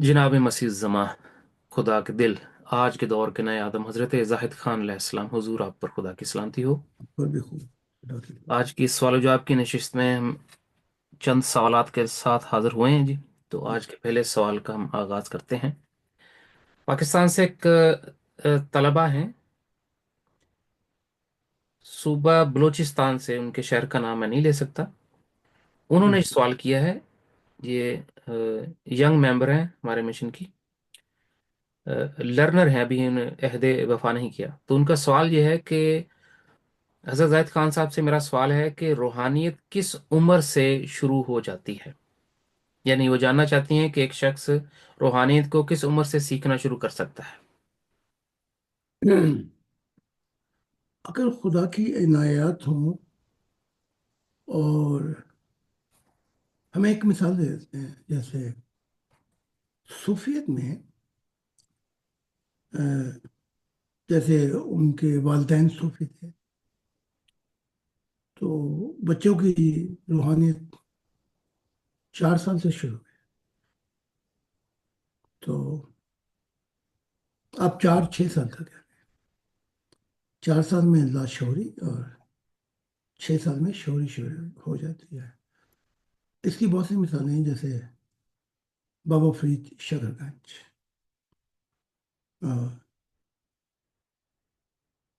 جناب مسیح زماں، خدا کے دل، آج کے دور کے نئے آدم حضرت زاہد خان علیہ السلام، حضور آپ پر خدا کی سلامتی ہو۔ پر بھی خوب ڈاکٹر صاحب۔ آج کی اس سوال و جواب کی نشست میں ہم چند سوالات کے ساتھ حاضر ہوئے ہیں جی۔ تو آج کے پہلے سوال کا ہم آغاز کرتے ہیں۔ پاکستان سے ایک طلبہ ہیں، صوبہ بلوچستان سے، ان کے شہر کا نام میں نہیں لے سکتا۔ انہوں نے سوال کیا ہے، یہ ینگ ممبر ہیں ہمارے مشن کی، لرنر ہیں، ابھی انہیں عہد وفا نہیں کیا۔ تو ان کا سوال یہ ہے کہ حضرت زاہد خان صاحب سے میرا سوال ہے کہ روحانیت کس عمر سے شروع ہو جاتی ہے؟ یعنی وہ جاننا چاہتی ہیں کہ ایک شخص روحانیت کو کس عمر سے سیکھنا شروع کر سکتا ہے؟ اگر خدا کی عنایات ہوں اور ہمیں ایک مثال دے دیتے ہیں، جیسے صوفیت میں جیسے ان کے والدین صوفی تھے، تو بچوں کی روحانیت 4 سال سے شروع ہوئی۔ تو آپ 4 6 سال تک ہے، 4 سال میں لاشعوری اور 6 سال میں شعوری شعوری ہو جاتی ہے۔ اس کی بہت سی مثالیں ہیں، جیسے بابا فرید شکر گنج،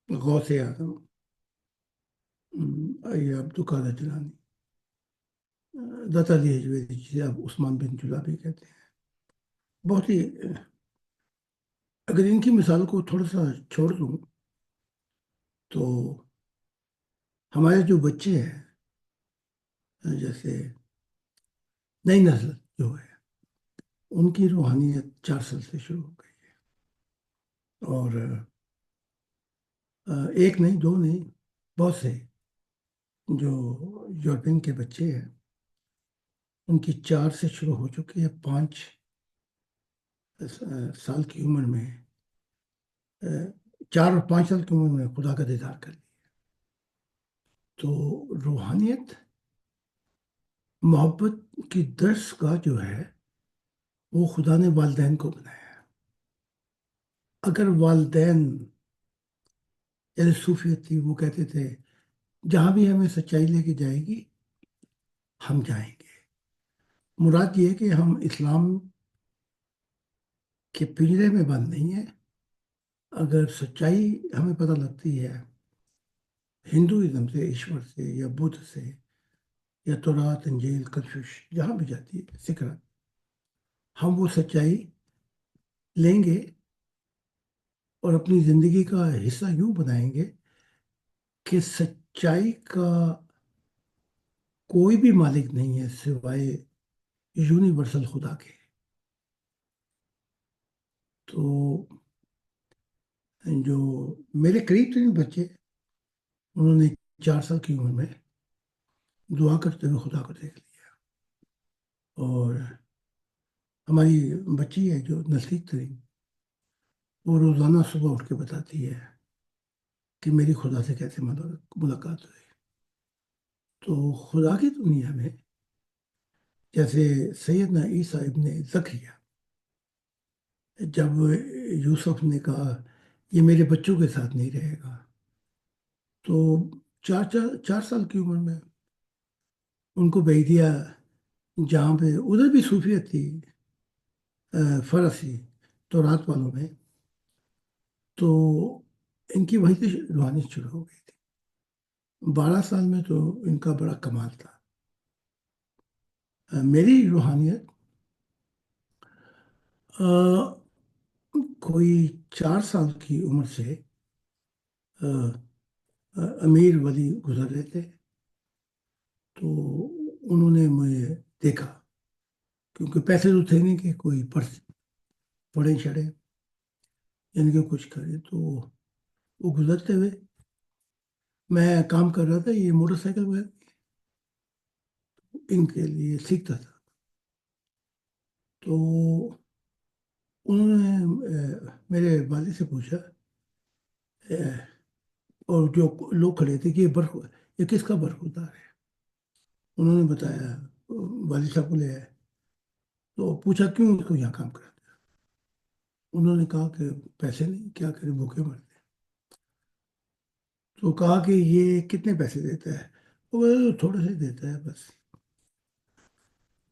غوث اعظم، یہ عبدالقادر جیلانی، دتا علی حجویری، جسے آپ عثمان بن جلابی کہتے ہیں۔ بہت ہی اگر ان کی مثال کو تھوڑا سا چھوڑ دوں تو ہمارے جو بچے ہیں، جیسے نئی نسل جو ہے، ان کی روحانیت 4 سال سے شروع ہو گئی ہے۔ اور ایک نہیں، دو نہیں، بہت سے جو یورپین کے بچے ہیں، ان کی 4 سے شروع ہو چکی ہے، 5 سال کی عمر میں، 4 اور 5 سال کی عمر میں خدا کا دیدار کر لیا۔ تو روحانیت محبت کی درس کا جو ہے، وہ خدا نے والدین کو بنایا ہے۔ اگر والدین، جیسے صوفیت تھی، وہ کہتے تھے جہاں بھی ہمیں سچائی لے کے جائے گی ہم جائیں گے، مراد یہ ہے کہ ہم اسلام کے پنجرے میں بند نہیں ہیں۔ اگر سچائی ہمیں پتہ لگتی ہے ہندوازم سے، ایشور سے، یا بدھ سے، یا تورات، انجیل، کنفیوش، جہاں بھی جاتی ہے، سکھ، ہم وہ سچائی لیں گے اور اپنی زندگی کا حصہ یوں بنائیں گے کہ سچائی کا کوئی بھی مالک نہیں ہے سوائے یونیورسل خدا کے۔ تو جو میرے قریب ترین بچے، انہوں نے 4 سال کی عمر میں دعا کرتے ہوئے خدا کو دیکھ لیا۔ اور ہماری بچی ہے جو نزدیک ترین، وہ روزانہ صبح اٹھ کے بتاتی ہے کہ میری خدا سے کیسے ملاقات ہوئی۔ تو خدا کی دنیا میں، جیسے سیدنا عیسیٰ ابن زکریا، جب یوسف نے کہا یہ میرے بچوں کے ساتھ نہیں رہے گا، تو 4 سال کی عمر میں ان کو بھیج دیا، جہاں پہ ادھر بھی صوفیت تھی، فرسی تورات والوں میں، تو ان کی وہیں سے روحانی شروع ہو گئی تھی۔ 12 سال میں تو ان کا بڑا کمال تھا۔ میری روحانیت کوئی 4 سال کی عمر سے امیر ولی گزر رہے تھے، تو انہوں نے مجھے دیکھا، کیونکہ پیسے تو تھے نہیں کہ کوئی پڑھے چڑھے، یعنی کہ کچھ کرے، تو وہ گزرتے ہوئے، میں کام کر رہا تھا، یہ موٹر سائیکل وغیرہ ان کے لیے سیکھتا تھا۔ تو انہوں نے میرے والد سے پوچھا، اور جو لوگ کھڑے تھے، کہ یہ کس کا برخوردار ہے؟ انہوں نے بتایا، والد صاحب کو لے آئے، تو پوچھا کیوں اس کو یہاں کام کراتے؟ انہوں نے کہا کہ پیسے نہیں، کیا کریں، بھوکے مرتے ہیں۔ تو کہا کہ یہ کتنے پیسے دیتا ہے؟ وہ بولا، تھوڑے سے دیتا ہے بس۔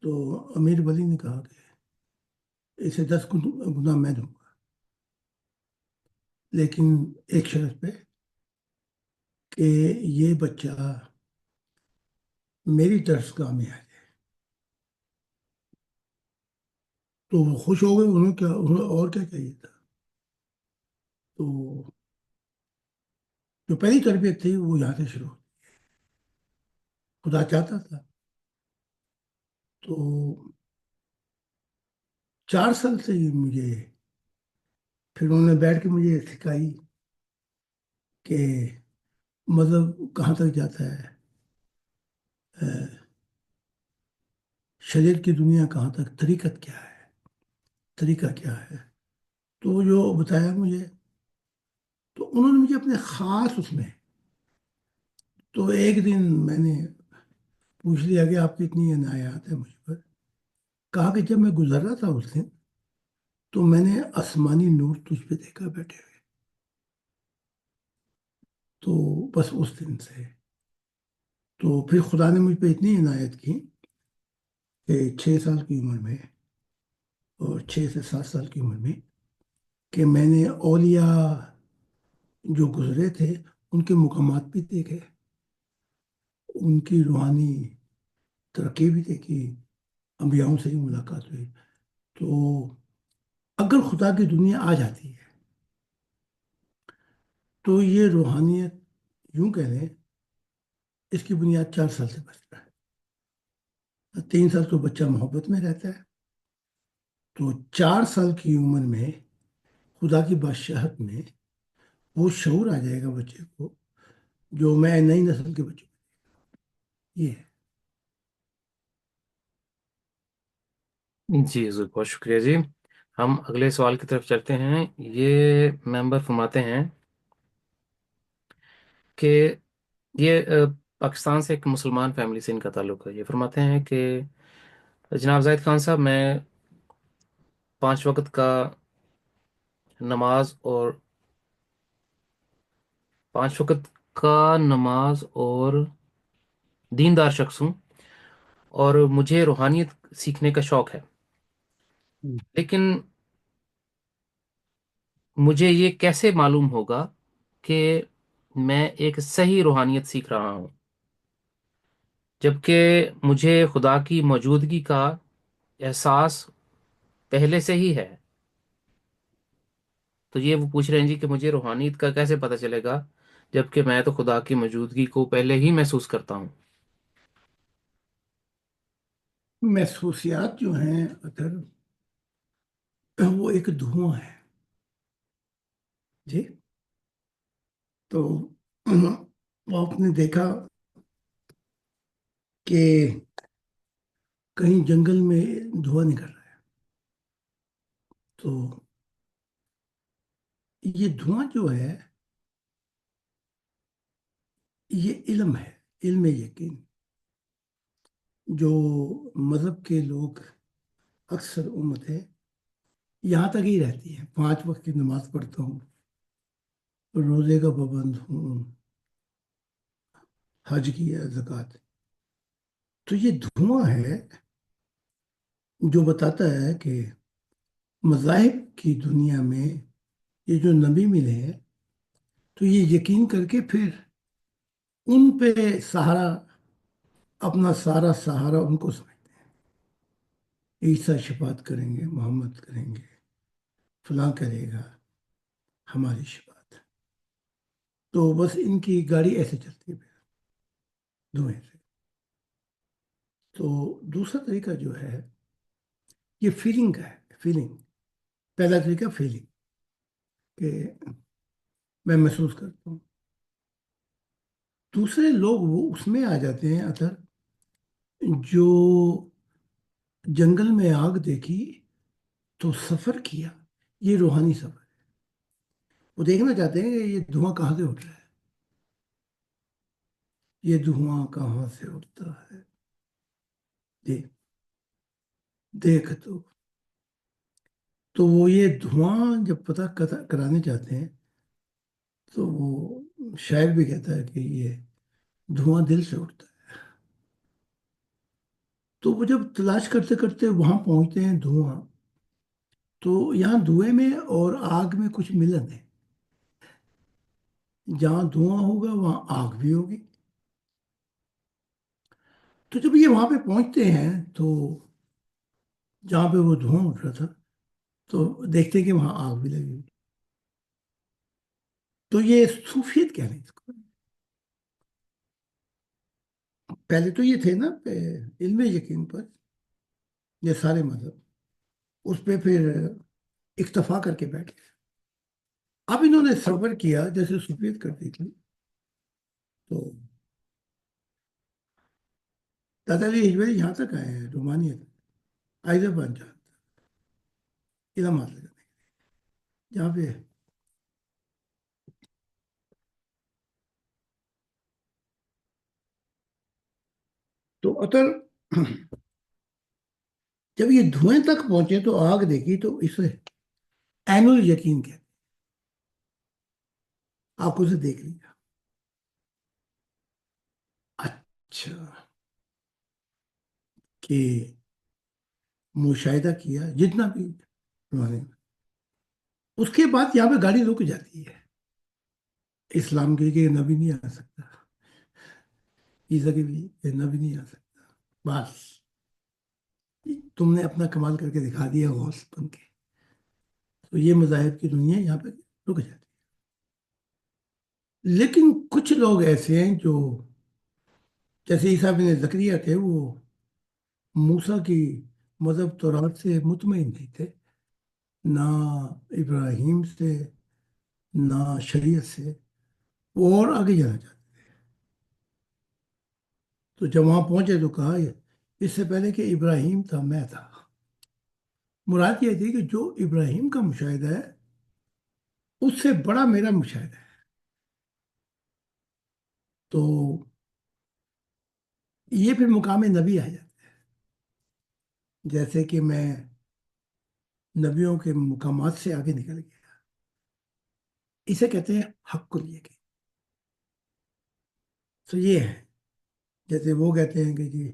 تو امیر ولی نے کہا کہ اسے 10 گنا میں دوں گا، لیکن ایک شرط پہ، کہ یہ بچہ میری درسگاہ میں آ جائے۔ تو وہ خوش ہو گئے، انہوں اور کیا چاہیے تھا؟ تو جو پہلی تربیت تھی وہ یہاں سے شروع ہوئی۔ خدا چاہتا تھا۔ تو 4 سال سے ہی مجھے، پھر انہوں نے بیٹھ کے مجھے سکھائی کہ مذہب کہاں تک جاتا ہے، شریعت کی دنیا کہاں تک، طریقت کیا ہے، طریقہ کیا ہے۔ تو جو بتایا مجھے، تو انہوں نے مجھے اپنے خاص اس میں، تو ایک دن میں نے پوچھ لیا کہ آپ کی اتنی عنایات ہے مجھ پر۔ کہا کہ جب میں گزر رہا تھا اس دن، تو میں نے آسمانی نور تجھ پہ دیکھا بیٹھے ہوئے۔ تو بس اس دن سے، تو پھر خدا نے مجھ پہ اتنی عنایت کی کہ 6 سال کی عمر میں، اور 6 سے 7 سال کی عمر میں، کہ میں نے اولیاء جو گزرے تھے ان کے مقامات بھی دیکھے، ان کی روحانی ترقی بھی دیکھی، انبیاؤں سے ہی ملاقات ہوئی۔ تو اگر خدا کی دنیا آ جاتی ہے تو یہ روحانیت، یوں کہہ لیں، اس کی بنیاد 4 سال سے بچتا ہے۔ 3 سال تو بچہ محبت میں رہتا ہے، تو 4 سال کی عمر میں خدا کی بادشاہت میں وہ شعور آ جائے گا بچے کو، جو میں نئی نسل کے بچوں یہ ہے۔ جی حضور، بہت شکریہ جی۔ ہم اگلے سوال کی طرف چلتے ہیں۔ یہ ممبر فرماتے ہیں کہ یہ پاکستان سے ایک مسلمان فیملی سے ان کا تعلق ہے۔ یہ فرماتے ہیں کہ جناب زاہد خان صاحب، میں 5 وقت کا نماز اور 5 وقت کا نماز اور دیندار شخص ہوں، اور مجھے روحانیت سیکھنے کا شوق ہے، لیکن مجھے یہ کیسے معلوم ہوگا کہ میں ایک صحیح روحانیت سیکھ رہا ہوں، جبکہ مجھے خدا کی موجودگی کا احساس پہلے سے ہی ہے؟ تو یہ وہ پوچھ رہے ہیں جی کہ مجھے روحانیت کا کیسے پتہ چلے گا، جبکہ میں تو خدا کی موجودگی کو پہلے ہی محسوس کرتا ہوں۔ محسوسیات جو ہیں اگر، وہ ایک دھواں ہے جی۔ تو آپ نے دیکھا کہ کہیں جنگل میں دھواں نکل رہا ہے، تو یہ دھواں جو ہے، یہ علم ہے، علم یقین، جو مذہب کے لوگ اکثر امت ہے یہاں تک ہی رہتی ہے، 5 وقت کی نماز پڑھتا ہوں، روزے کا پابند ہوں، حج کیا، زکوٰۃ۔ تو یہ دھواں ہے جو بتاتا ہے کہ مذاہب کی دنیا میں یہ جو نبی ملے ہیں، تو یہ یقین کر کے پھر ان پہ سہارا، اپنا سارا سہارا ان کو سمجھتے ہیں۔ عیسیٰ شفاعت کریں گے، محمد کریں گے، فلاں کرے گا ہماری شفاعت۔ تو بس ان کی گاڑی ایسے چلتی ہے پھر دھوئیں سے۔ تو دوسرا طریقہ جو ہے، یہ فیلنگ کا ہے، فیلنگ۔ پہلا طریقہ فیلنگ، کہ میں محسوس کرتا ہوں۔ دوسرے لوگ وہ اس میں آ جاتے ہیں اثر، جو جنگل میں آگ دیکھی تو سفر کیا، یہ روحانی سفر ہے۔ وہ دیکھنا چاہتے ہیں کہ یہ دھواں کہاں سے اٹھ رہا ہے، یہ دھواں کہاں سے اٹھتا ہے، دیکھ، دیکھ۔ تو، 5 وقت کی نماز، 5 وقت کی روزہ، 5 وقت کی حج، 5 وقت کی زکوٰۃ، 5 وقت کی دیکھ تو تو وہ یہ دھواں جب پتہ کرانے چاہتے ہیں تو وہ شاعر بھی کہتا ہے کہ یہ دھواں دل سے اٹھتا ہے. تو وہ جب تلاش کرتے کرتے وہاں پہنچتے ہیں دھواں، تو یہاں دھوئے میں اور آگ میں کچھ ملن ہے. جہاں دھواں ہوگا وہاں آگ بھی ہوگی. تو جب یہ وہاں پہ پہنچتے ہیں تو جہاں پہ وہ دھواں اٹھ رہا تھا تو دیکھتے ہیں کہ وہاں آگ بھی لگی ہوئی. تو یہ صوفیت کہہ رہے ہیں اس کو. پہلے تو یہ تھے نا علم یقین پر یہ سارے مذہب، اس پہ پھر اکتفا کر کے بیٹھ گئے. اب انہوں نے صبر کیا جیسے صوفیت کرتی تھی. تو دادا علی ہجویری یہاں تک آئے ہیں رومانیت، حیدرآباد علم حاصل کرنے جہاں پہ. تو اطر جب یہ دھوئیں تک پہنچے تو آگ دیکھی تو اسے عین الیقین کہتے ہیں. آپ کو اسے دیکھ لیا. اچھا. کہ مشاہدہ کیا جتنا بھی انہوں نے، اس کے بعد یہاں پہ گاڑی رک جاتی ہے. اسلام کے کہ نبی نہیں آ سکتا، عیسیٰ کے بھی یہ نبی نہیں آ سکتا. بس تم نے اپنا کمال کر کے دکھا دیا غوث بن کے. تو یہ مذاہب کی دنیا یہاں پہ رک جاتی ہے. لیکن کچھ لوگ ایسے ہیں جو جیسے عیسیٰ بن زکریا تھے، وہ موسیٰ کی مذہب تورات سے مطمئن نہیں تھے، نہ ابراہیم سے، نہ شریعت سے. وہ اور آگے جانا چاہتے. تو جب وہاں پہنچے تو کہا اس سے پہلے کہ ابراہیم تھا میں تھا. مراد یہ تھی کہ جو ابراہیم کا مشاہدہ ہے اس سے بڑا میرا مشاہدہ ہے. تو یہ پھر مقام نبی آ جاتا ہے. جیسے کہ میں نبیوں کے مقامات سے آگے نکل گیا. اسے کہتے ہیں حق الیقین. تو یہ ہے جیسے وہ کہتے ہیں کہ جی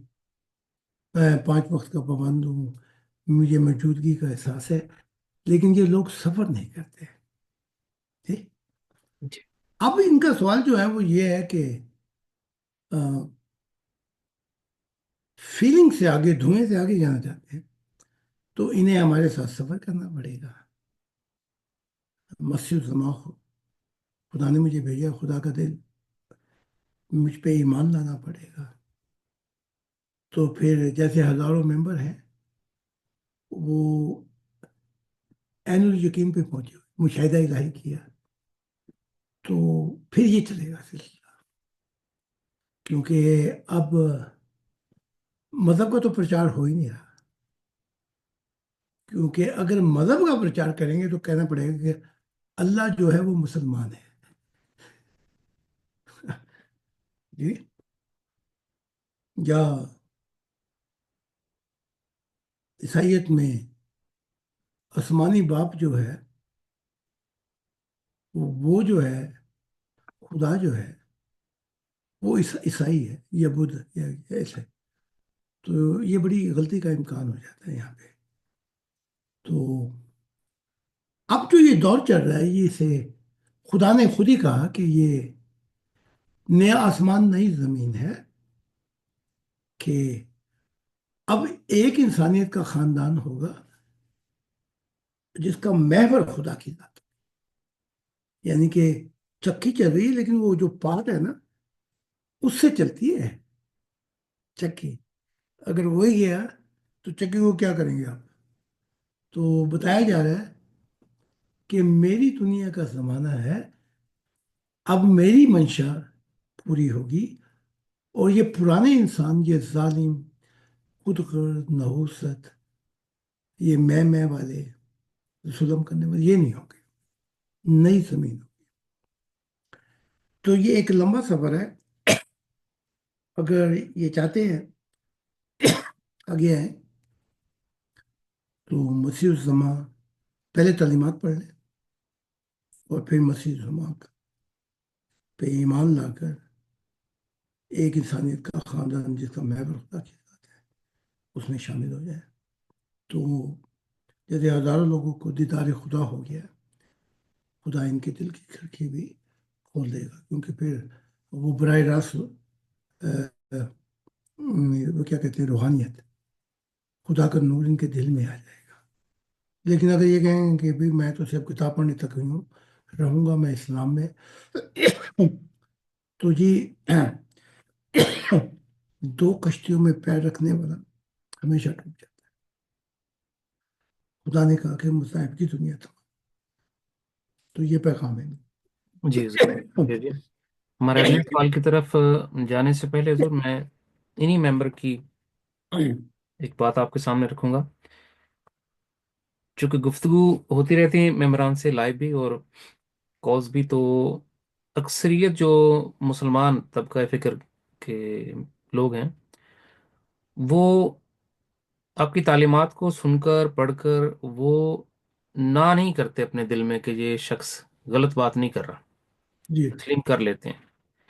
میں 5 وقت کا پابند ہوں، مجھے موجودگی کا احساس ہے، لیکن یہ لوگ سفر نہیں کرتے. ٹھیک. جی اب ان کا سوال جو ہے وہ یہ ہے کہ فیلنگ سے آگے، دھوئیں سے آگے جانا چاہتے ہیں تو انہیں ہمارے ساتھ سفر کرنا پڑے گا. مسجد الزما خدا نے مجھے بھیجا، خدا کا دل، مجھ پہ ایمان لانا پڑے گا. تو پھر جیسے ہزاروں ممبر ہیں وہ عین الیقین پہ پہنچے، مشاہدہ الہی کیا، تو پھر یہ چلے گا سلسلہ. کیونکہ اب مذہب کا تو پرچار ہو ہی نہیں رہا. کیونکہ اگر مذہب کا پرچار کریں گے تو کہنا پڑے گا کہ اللہ جو ہے وہ مسلمان ہے. جی. یا عیسائیت میں آسمانی باپ جو ہے وہ جو ہے خدا جو ہے وہ عیسائی ہے یا بدھ یا ایسے. تو یہ بڑی غلطی کا امکان ہو جاتا ہے یہاں پہ. تو اب جو یہ دور چل رہا ہے یہ اسے خدا نے خود ہی کہا کہ یہ نیا آسمان نئی زمین ہے، کہ اب ایک انسانیت کا خاندان ہوگا جس کا محور خدا کی ذات. یعنی کہ چکی چل رہی ہے لیکن وہ جو پات ہے نا اس سے چلتی ہے چکی. اگر وہی گیا تو چکی کو کیا کریں گے آپ. تو بتایا جا رہا ہے کہ میری دنیا کا زمانہ ہے، اب میری منشا پوری ہوگی، اور یہ پرانے انسان، یہ ظالم، خود غرض، نحوست، یہ میں والے، ظلم کرنے والے یہ نہیں ہوں گے. نئی زمین ہوگی. تو یہ ایک لمبا سفر ہے. اگر یہ چاہتے ہیں آگے آئیں تو مسیح الزماں پہلے تعلیمات پڑھ لیں اور پھر مسیح الزما پہ ایمان لا کر ایک انسانیت کا خاندان جس کا محور خدا کیا جاتا ہے اس میں شامل ہو جائے، تو جیسے ہزاروں لوگوں کو دیدار خدا ہو گیا، خدا ان کے دل کی کھڑکی بھی کھول دے گا، کیونکہ پھر وہ براہ راست وہ کیا کہتے ہیں روحانیت، خدا کا نور ان کے دل میں آ جائے گا۔ لیکن اگر یہ کہیں کہ بھی میں تو صرف کتاب پڑھنے تک ہی ہوں، رہوں گا میں اسلام میں، تو جی دو کشتیوں میں پیر رکھنے والا ہمیشہ ڈوب جاتا ہے۔ خدا نے کہا کہ مصائب کی دنیا تھا، تو یہ پیغام ہے۔ جی ضرور جی۔ ہمارے اگلے سوال کی طرف جانے سے پہلے حضور میں انہی ممبر کی ایک بات آپ کے سامنے رکھوں گا، چونکہ گفتگو ہوتی رہتی ہے ممبران سے لائیو بھی اور کالز بھی، تو اکثریت جو مسلمان طبقہ فکر کے لوگ ہیں وہ آپ کی تعلیمات کو سن کر پڑھ کر وہ نہ نہیں کرتے اپنے دل میں کہ یہ شخص غلط بات نہیں کر رہا، جی۔ تسلیم کر لیتے ہیں،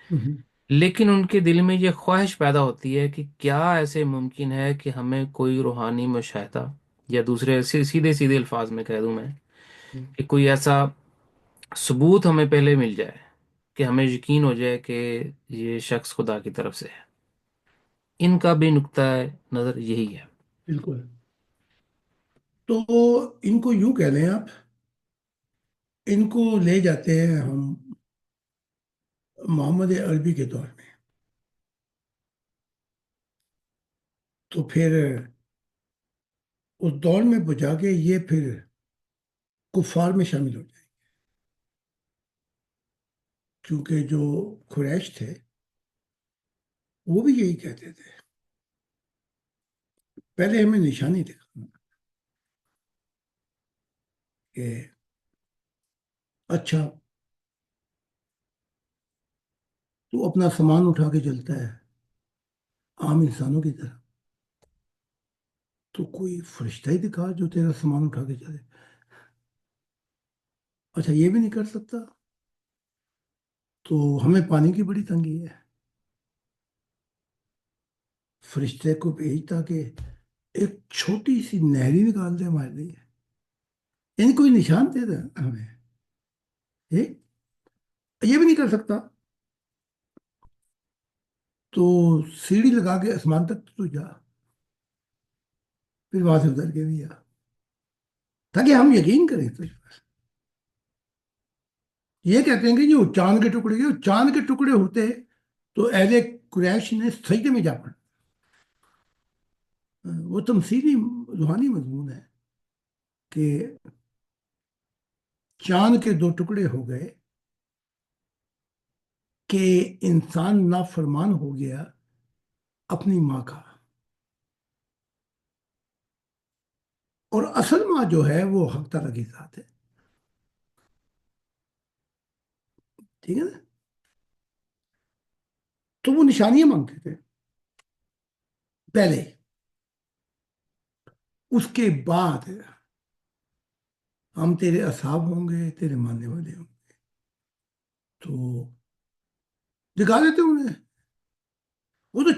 ہوں۔ لیکن ان کے دل میں یہ خواہش پیدا ہوتی ہے کہ کیا ایسے ممکن ہے کہ ہمیں کوئی روحانی مشاہدہ، یا دوسرے سیدھے سیدھے الفاظ میں کہہ دوں میں کہ کوئی ایسا ثبوت ہمیں پہلے مل جائے کہ ہمیں یقین ہو جائے کہ یہ شخص خدا کی طرف سے ہے۔ ان کا بھی نقطہ نظر یہی ہے۔ بالکل۔ تو ان کو یوں کہہ لیں آپ، ان کو لے جاتے ہیں ہم محمد عربی کے دور میں، تو پھر اس دور میں بجا کے یہ پھر کفار میں شامل ہو جائیں، کیونکہ جو قریش تھے وہ بھی یہی کہتے تھے، پہلے ہمیں نشانی دکھانا کہ اچھا تو اپنا سامان اٹھا کے چلتا ہے عام انسانوں کی طرح، تو کوئی فرشتہ ہی دکھا جو تیرا سامان اٹھا کے چلے۔ اچھا یہ بھی نہیں کر سکتا، تو ہمیں پانی کی بڑی تنگی ہے، فرشتے کو بھیجتا کہ ایک چھوٹی سی نہری نکال دے ہمارے لیے، یعنی کوئی نشان دے دے ہمیں، یہ یہ بھی نہیں کر سکتا، تو سیڑھی لگا کے آسمان تک تو جا، پھر وہاں سے اتر کے بھی آ، تاکہ ہم یقین کریں تجھ پر۔ یہ کہتے ہیں کہ جو چاند کے ٹکڑے جو چاند کے ٹکڑے ہوتے تو اہل قریش نے سجدے میں جا پڑا۔ وہ تمثیلی روحانی مضمون ہے کہ چاند کے دو ٹکڑے ہو گئے کہ انسان نافرمان ہو گیا اپنی ماں کا، اور اصل ماں جو ہے وہ حق تعالیٰ کی ذات ہے، ٹھیک ہے نا؟ تو وہ نشانیاں مانگتے تھے پہلے، اس کے بعد ہم تیرے اصحاب ہوں گے، تیرے ماننے والے ہوں گے، تو دکھا دیتے انہیں، وہ تو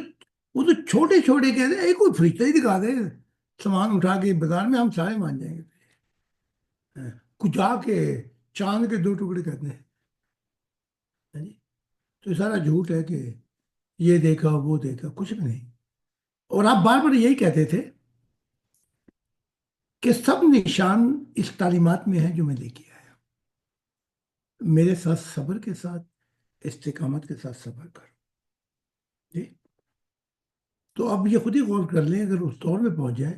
وہ تو چھوٹے چھوٹے کہتے ہیں کوئی فرشتہ ہی دکھا دے سامان اٹھا کے بازار میں، ہم سارے مان جائیں گے، کچھ آ کے چاند کے دو ٹکڑے کرتے ہیں، تو یہ سارا جھوٹ ہے کہ یہ دیکھا وہ دیکھا، کچھ بھی نہیں۔ اور آپ بار بار یہی کہتے تھے کہ سب نشان اس تعلیمات میں ہیں جو میں لے کے آیا، میرے ساتھ صبر کے ساتھ استقامت کے ساتھ صبر کرو جی۔ تو اب یہ خود ہی غور کر لیں، اگر اس دور میں پہنچ جائیں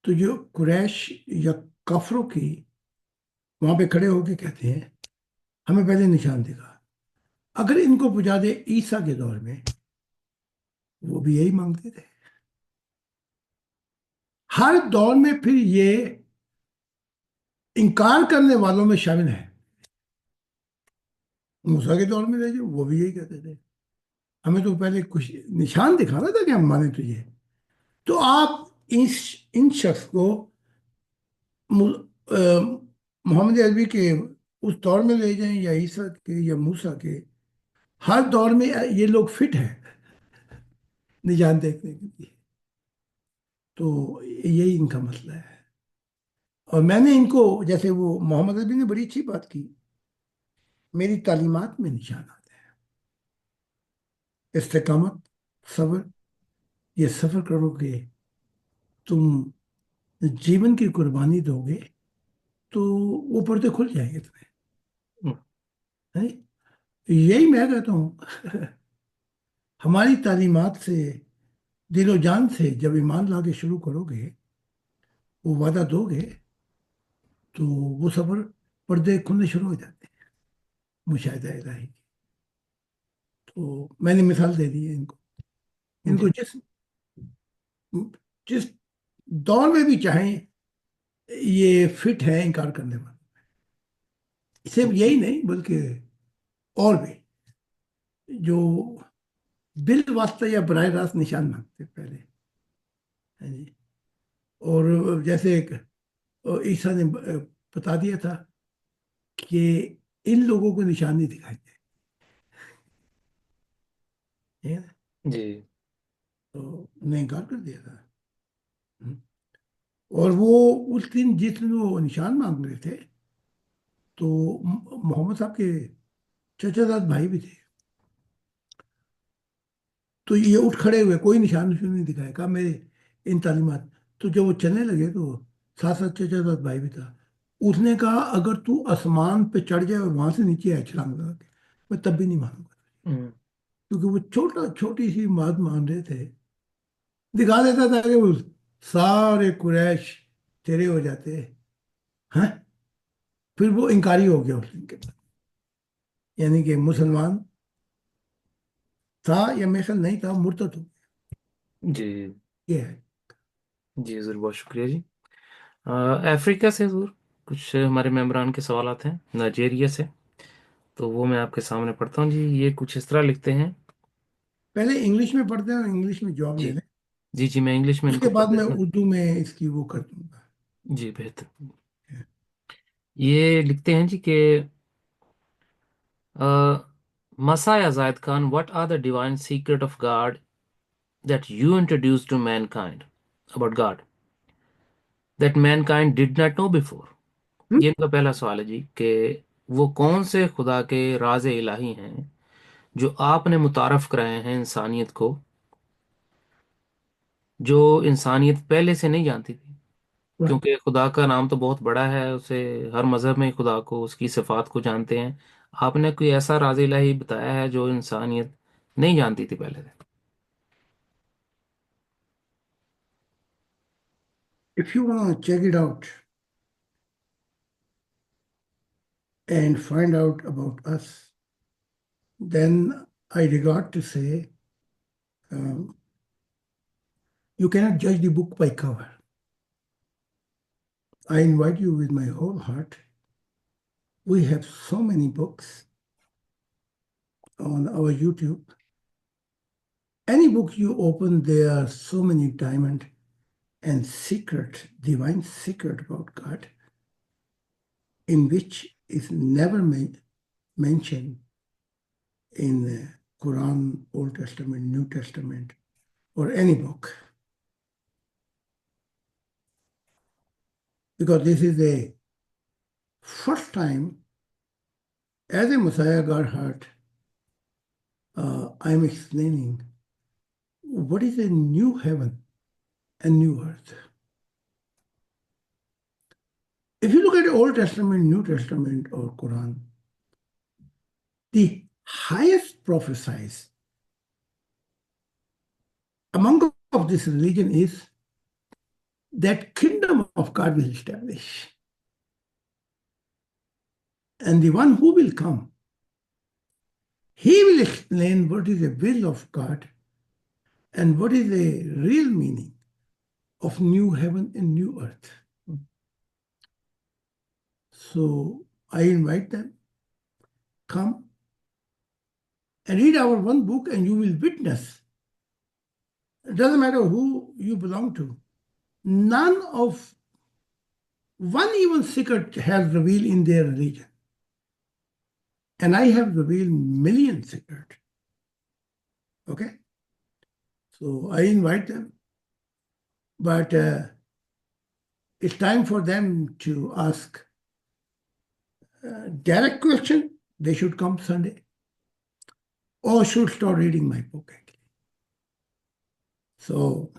تو جو قریش یا کافروں کی وہاں پہ کھڑے ہو کے کہتے ہیں ہمیں پہلے نشان دکھا، اگر ان کو پہنچا دے عیسیٰ کے دور میں، وہ بھی یہی مانگتے تھے۔ ہر دور میں پھر یہ انکار کرنے والوں میں شامل ہے، موسیٰ کے دور میں دیکھیں وہ بھی یہی کہتے تھے ہمیں تو پہلے کچھ نشان دکھانا تھا کہ ہم مانیں تجھے۔ تو آپ ان شخص کو محمد عربی کے اس دور میں لے جائیں یا عیسیٰ کے یا موسیٰ کے، ہر دور میں یہ لوگ فٹ ہیں نشان دیکھنے کے لیے. تو یہی ان کا مسئلہ ہے. اور میں نے ان کو، جیسے وہ محمد عربی نے بڑی اچھی بات کی، میری تعلیمات میں نشانات ہیں: استقامت، صبر. یہ سفر کرو گے، تم جیون کی قربانی دو گے تو وہ پردے کھل جائیں گے تمہیں. ہیں؟ یہی میں کہتا ہوں. ہماری تعلیمات سے، دل و جان سے جب ایمان لا کے شروع کرو گے، وہ وعدہ دو گے، تو وہ سفر، پردے کھلنے شروع ہو جاتے ہیں مشاہدہ الہی کی. تو میں نے مثال دے دی ہے ان کو. ان کو جی جس دور میں بھی چاہیں یہ فٹ ہے انکار کرنے میں. صرف یہی نہیں بلکہ اور بھی جو بال واسطہ یا براہ راست نشان مانگتے پہلے. ہاں جی. اور جیسے ایک عیسیٰ نے بتا دیا تھا کہ ان لوگوں کو نشان نہیں دکھائیں گے. ٹھیک ہے نا؟ جی تو انہوں نے انکار کر دیا تھا. اور وہ اس دن جس دن وہ نشان مانگ رہے تھے، تو محمد صاحب کے چچا زاد بھائی بھی تھے. تو یہ اٹھ کھڑے ہوئے، کوئی نشان نشان نہیں دکھایا، کہا میرے ان تعلیمات. تو جب وہ چلنے لگے تو ساتھ ساتھ چچا زاد بھائی بھی تھا. اس نے کہا اگر تو آسمان پہ چڑھ جائے اور وہاں سے نیچے آئے چھلانگ لگا کے، میں تب بھی نہیں مانوں گا. ہوں، کیونکہ وہ چھوٹی سی بات مان رہے تھے. دکھا دیتا تھا کہ وہ سارے قریش تیرے ہو جاتے ہیں. پھر وہ انکاری ہو گیا اس دن کے بعد. یعنی کہ مسلمان تھا یا میرا خیال نہیں تھا، مرتد ہو گیا. جی یہ ہے. جی حضور، بہت شکریہ جی. افریقہ سے حضور کچھ ہمارے ممبران کے سوالات ہیں نائجیریا سے، تو وہ میں آپ کے سامنے پڑھتا ہوں جی. یہ کچھ اس طرح لکھتے ہیں. پہلے انگلش میں پڑھتے ہیں اور انگلش میں جواب جی لے لیں. جی جی، میں انگلش میں اس ان کے کو بعد پڑھ میں دیتا ہوں. اردو میں اس کی وہ کر دوں گا. جی بہتر. یہ لکھتے ہیں جی کہ مسایہ زائد Khan, what are the divine secret of God that you introduced to mankind about God that mankind did not know before؟ ہم؟ یہ ان کا پہلا سوال ہے جی کہ وہ کون سے خدا کے راز الہی ہیں جو آپ نے متعارف کرائے ہیں انسانیت کو، جو انسانیت پہلے سے نہیں جانتی تھی. کیونکہ خدا کا نام تو بہت بڑا ہے، اسے ہر مذہب میں خدا کو، اس کی صفات کو جانتے ہیں. آپ نے کوئی ایسا راز الہی بتایا ہے جو انسانیت نہیں جانتی تھی پہلے سے؟ If you want to check it out and find out about us, then I regard to say, um, you cannot judge the book by cover. I invite you with my whole heart. We have so many books on our YouTube. Any book you open, there are so many diamond and secret, divine secret about God, in which is never mentioned in the Quran, Old Testament, New Testament, or any book. Because this is the first time, as a Messiah God heart, I'm explaining what is a new heaven and new earth. If you look at the Old Testament, New Testament, or Quran, the highest prophesies among of this religion is that kingdom of God will establish. And the one who will come, he will explain what is the will of God and what is the real meaning of new heaven and new earth. So I invite them, come and read our one book and you will witness. It doesn't matter who you belong to. None of one even secret has revealed in their religion. And I have revealed million secrets. Okay? So I invite them. But it's time for them to ask direct question. They should come Sunday or should start reading my book actually. So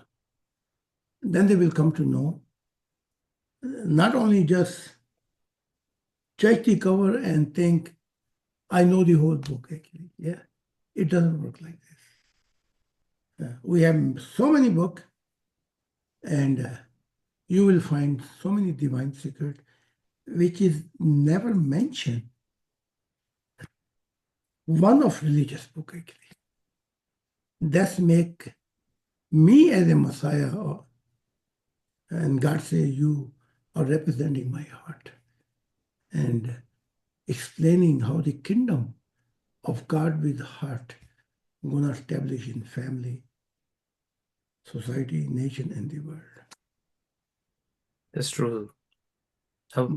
then they will come to know not only just check the cover and think, I know the whole book actually. Yeah, it doesn't work like this. We have so many books, and you will find so many divine secrets which is never mentioned. One of religious book actually. That's make me as a Messiah, and God say you are representing my heart and explaining how the kingdom of God with heart gonna establish in family, society, nation, and the world. That's true. Uh,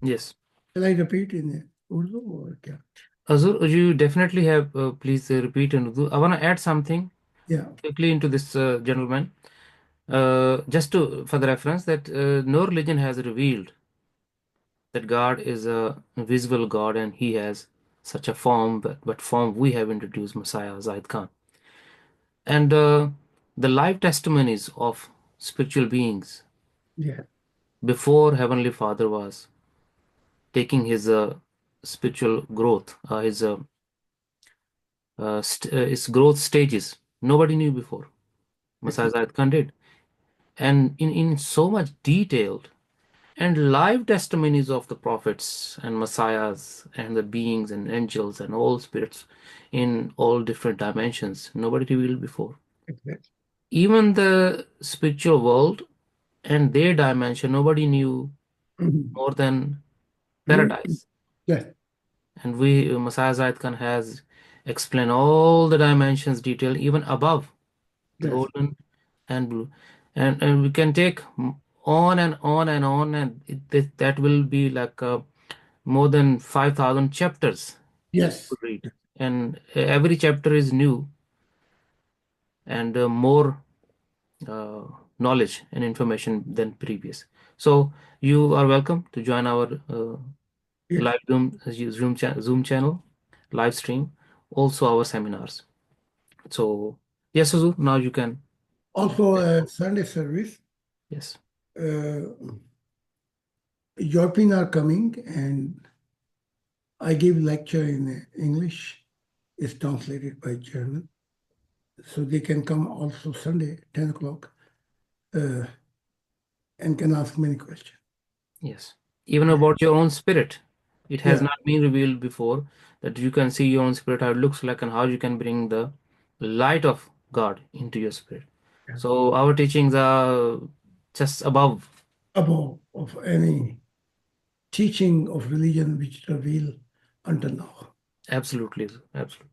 yes. Shall I repeat in Urdu or kya? Azur, you definitely have, please repeat in Urdu. I want to add something Yeah, quickly into this, gentleman. Just to for the reference that no religion has revealed that God is a visible God and He has such a form, but form we have introduced, Messiah Zaid Khan, and the life testimonies of spiritual beings yeah, before Heavenly Father was taking his spiritual growth, his growth stages. Nobody knew before. Messiah Zaid Khan did, and in so much detailed and live testimonies of the prophets and messiahs and the beings and angels and all spirits in all different dimensions nobody revealed before. exactly. Even the spiritual world and their dimension nobody knew Mhm. more than Mhm. paradise. Yes, And we Messiah Zaid Khan has explained all the dimensions detail even above the yes, golden and blue, and we can take on and on and on, and that will be like more than 5,000 chapters to yes, read, and every chapter is new and more uh, knowledge and information than previous. So you are welcome to join our yes. live Zoom channel, live stream, also our seminars. So yes, Suzu, now you can. Also, Sunday service. Yes. Uh, European are coming, and I give lecture in English. It's translated by German, so they can come also Sunday, 10 o'clock, uh, and can ask many questions. Yes. Even about your own spirit. It has Yeah, not been revealed before that you can see your own spirit, how it looks like, and how you can bring the light of God into your spirit. yeah. So our teachings are just above. Above of any teaching of religion which reveal until now. Absolutely. Absolutely.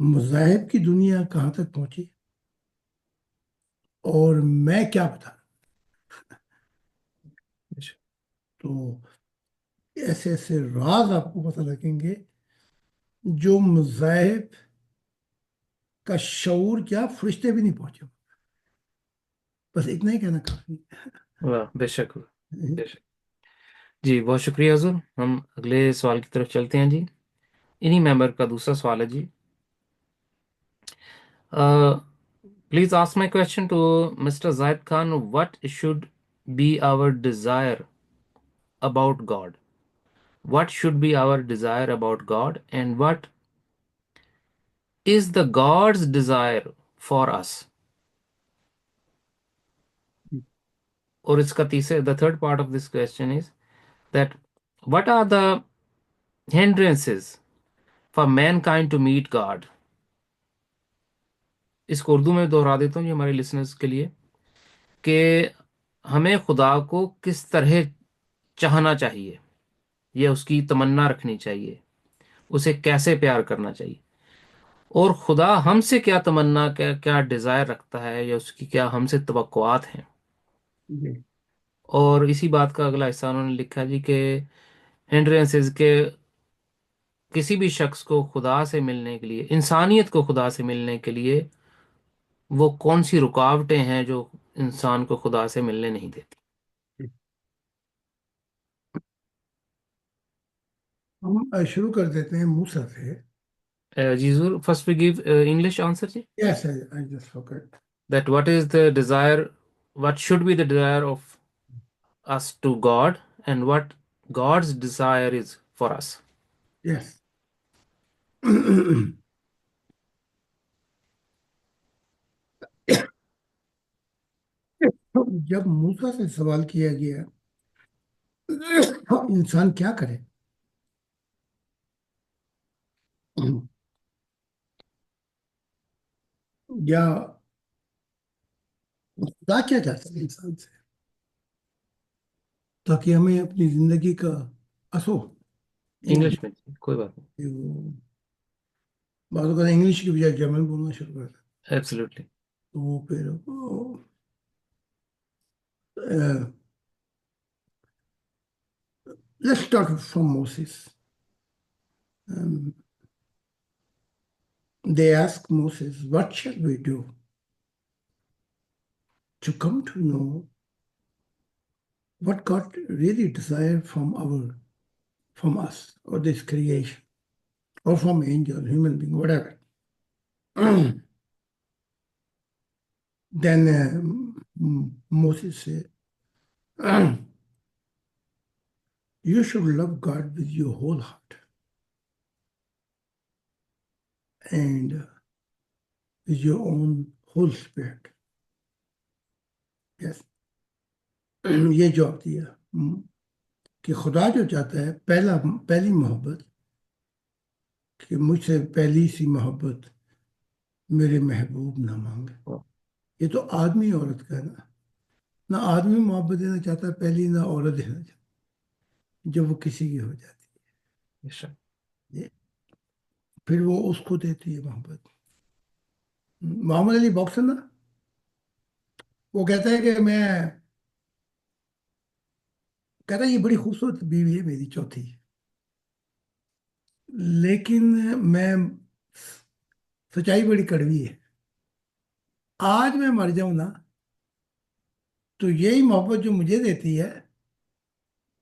مذاہب کی دنیا کہاں تک پہنچی اور میں کیا بتا. تو ایسے ایسے راز آپ کو پتہ لگیں گے جو مذاہب کا شعور کیا فرشتے بھی نہیں پہنچے. بس اتنا ہی کہنا کافی واہ، بے شک ہے. بے شک. جی بہت شکریہ حضور. ہم اگلے سوال کی طرف چلتے ہیں جی. انہی ممبر کا دوسرا سوال ہے جی. Please ask my question to mister Zahid Khan. What should be our desire about God? What should be our desire about God, and what is the God's desire for us? اور اس کا تیسرا the third part of this question is that what are the hindrances for mankind to meet God? اس کو اردو میں دہرا دیتا ہوں یہ ہمارے listeners کے لیے کہ ہمیں خدا کو کس طرح چاہنا چاہیے یا اس کی تمنا رکھنی چاہیے، اسے کیسے پیار کرنا چاہیے، اور خدا ہم سے کیا تمنا، کیا کیا ڈیزائر رکھتا ہے، یا اس کی کیا ہم سے توقعات ہیں. جی اور اسی بات کا اگلا حصہ انہوں نے لکھا جی کہ ہنڈرنسز کے کسی بھی شخص کو خدا سے ملنے کے لیے، انسانیت کو خدا سے ملنے کے لیے وہ کون سی رکاوٹیں ہیں جو انسان کو خدا سے ملنے نہیں دیتی. ہم شروع کر دیتے ہیں موسیٰ سے. جی ضرور. First we give English answer جی. Yes I just forgot. That what is the desire, what should be the desire of us to God, and what God's desire is for us. یس. جب موسیٰ سے سوال کیا گیا انسان کیا کرے یا خدا کیا چاہتا ہے انسان سے تاکہ ہمیں اپنی زندگی کا اصو انگلش میں کوئی بات نہیں. بعض اوقات انگلش کی بجائے جرمن بولنا شروع کر دیتے ایبسلیوٹلی. تو وہ پھر let's start from Moses. They asked Moses, what shall we do to come to know what God really desired from us, or this creation, or from angel, human being, whatever. Then Moses said, you should love God with your whole heart and with your own whole spirit. Yes. یہ جواب دیا کہ خدا جو چاہتا ہے پہلی محبت کہ مجھ سے پہلی سی محبت میرے محبوب نہ مانگے. یہ تو آدمی عورت کا ہے نا. نہ آدمی محبت دینا چاہتا ہے پہلی، نہ عورت دینا چاہتا جب وہ کسی کی ہو جاتی ہے پھر وہ اس کو دیتی ہے محبت. محمد علی باکسر نا وہ کہتا ہے کہ میں کہتا ہے یہ بڑی خوبصورت بیوی ہے میری چوتھی، لیکن میں سچائی بڑی کڑوی ہے. آج میں مر جاؤں نا تو یہی محبت جو مجھے دیتی ہے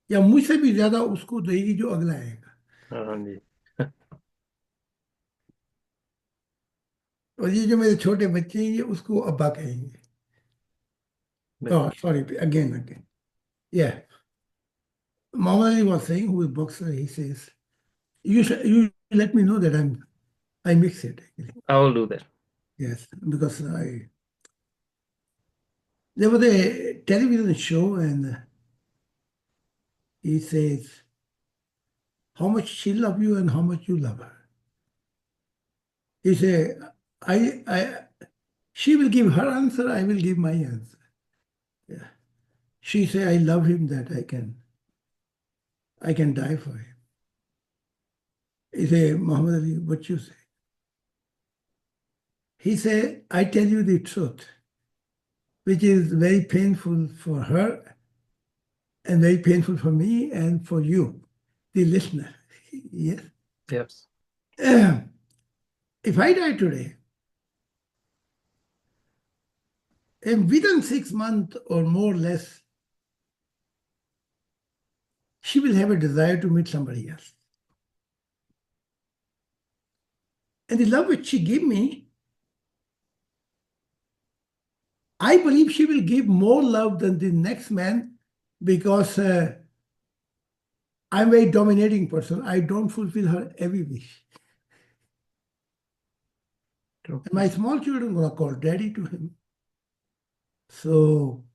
یا مجھ سے بھی زیادہ اس کو دے گی جو اگلا آئے گا. ہاں جی. اور یہ جو میرے چھوٹے بچے ہیں یہ اس کو ابا کہیں گے. Oh, sorry, again. Yeah. Muhammad Ali was saying, who is boxer, he says, you let me know that I mix it. I will do that. Yes, because there was a television show and he says, how much she love you and how much you love her. He said, she will give her answer, I will give my answer. Yeah. She said, I love him that I can die for him. He said, Muhammad Ali, what you say? He said, I tell you the truth, which is very painful for her and very painful for me and for you, the listener. Yes. Yes. If I die today, and within 6 months or more or less, she will have a desire to meet somebody else. And the love which she gave me, I believe she will give more love than the next man because I'm a very dominating person. I don't fulfill her every wish. True. And my small children are going to call daddy to him. So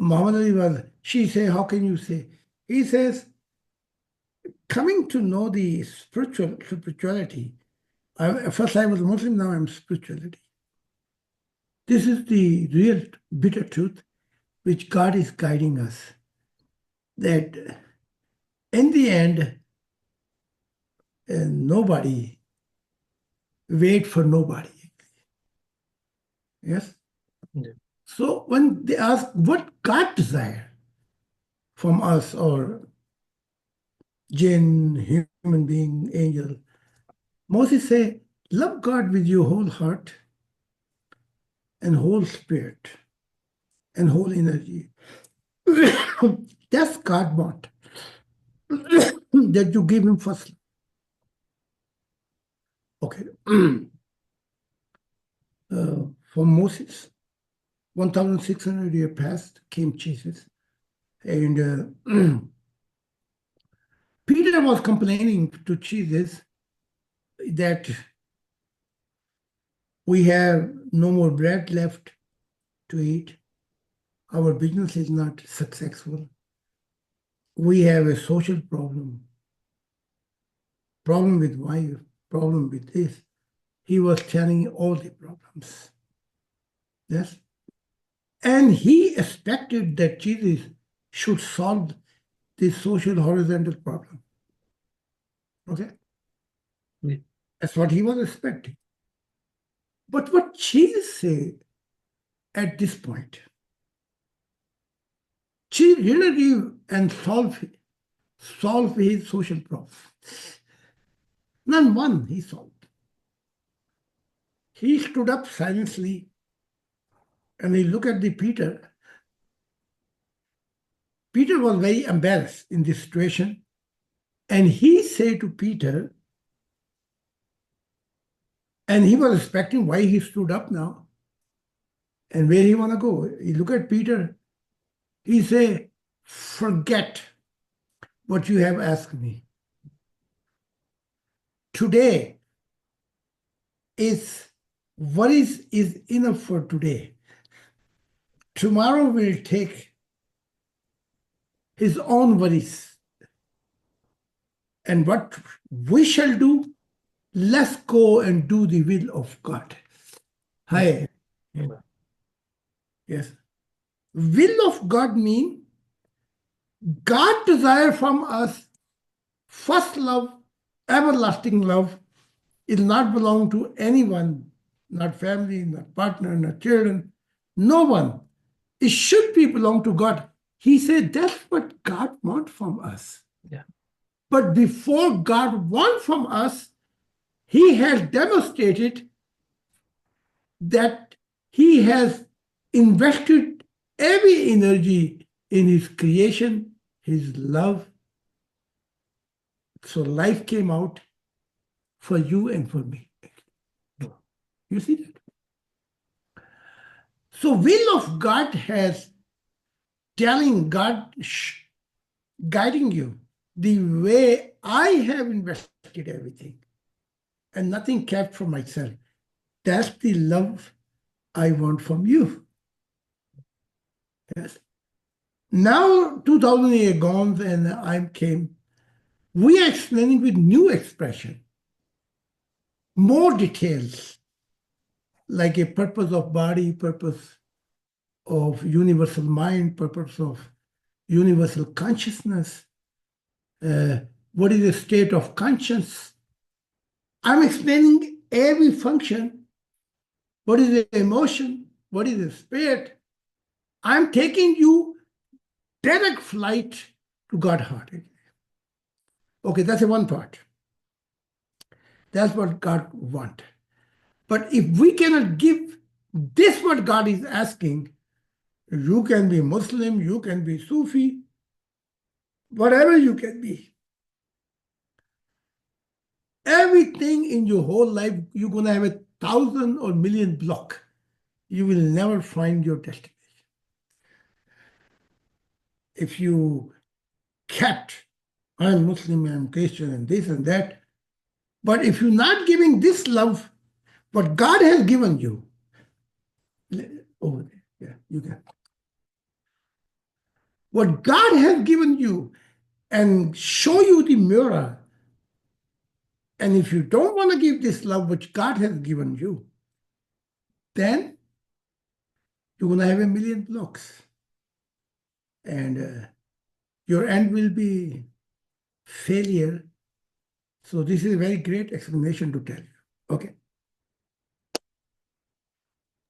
Muhammad Ali was, she say, how can you say? He says, coming to know the spirituality. First I was Muslim, now I'm spirituality. This is the real bitter truth which God is guiding us. That in the end, nobody wait for nobody. Yes. Yeah. So when they ask what God desire from us or jinn, human being, angel, Moses say, love God with your whole heart and whole spirit and whole energy. That's God want. That you give him first. Okay. For Moses, 1,600 years passed, came Jesus. And Peter was complaining to Jesus that we have no more bread left to eat. Our business is not successful. We have a social problem with wife, problem with this. He was telling all the problems. Yes. And he expected that Jesus should solve this social horizontal problem. Okay? Yeah. That's what he was expecting. But what Jesus said at this point, Jesus didn't give and solve his social problem. None one he solved. He stood up silently and he looked at the Peter. Peter was very embarrassed in this situation. And he said to Peter, and he was expecting why he stood up now and where he want to go. He looked at Peter. He said, forget what you have asked me. Today is what is enough for today. Tomorrow will take his own worries. And what we shall do, let's go and do the will of God. Hi. Yeah. Yes. Will of God mean God desire from us first love, everlasting love, is not belong to anyone, not family, not partner, not children, no one. It should be belong to God. He said that's what God wants from us. Yeah. But before God wants from us, he has demonstrated that he has invested every energy in his creation, his love. So life came out for you and for me. You see that? So will of God has telling God, guiding you the way I have invested everything and nothing kept for myself. That's the love I want from you. Yes. Now 2000 years gone and I came, we are explaining with new expression, more details, like a purpose of body, purpose of universal mind, purpose of universal consciousness, what is the state of conscience. I'm explaining every function what is the emotion, what is the spirit. I'm taking you direct flight to God heart. Okay, that's the one part. That's what God want. But if we cannot give this what God is asking, you can be Muslim, you can be Sufi, whatever you can be. Everything in your whole life, you're gonna have 1,000 or million block. You will never find your destination. If you kept, I'm Muslim, I'm Christian, and this and that, but if you're not giving this love, what God has given you, over there, yeah, you can. What God has given you, and show you the mirror. And if you don't want to give this love which God has given you, then you're going to have a million blocks. And your end will be failure. So this is a very great explanation to tell you. Okay.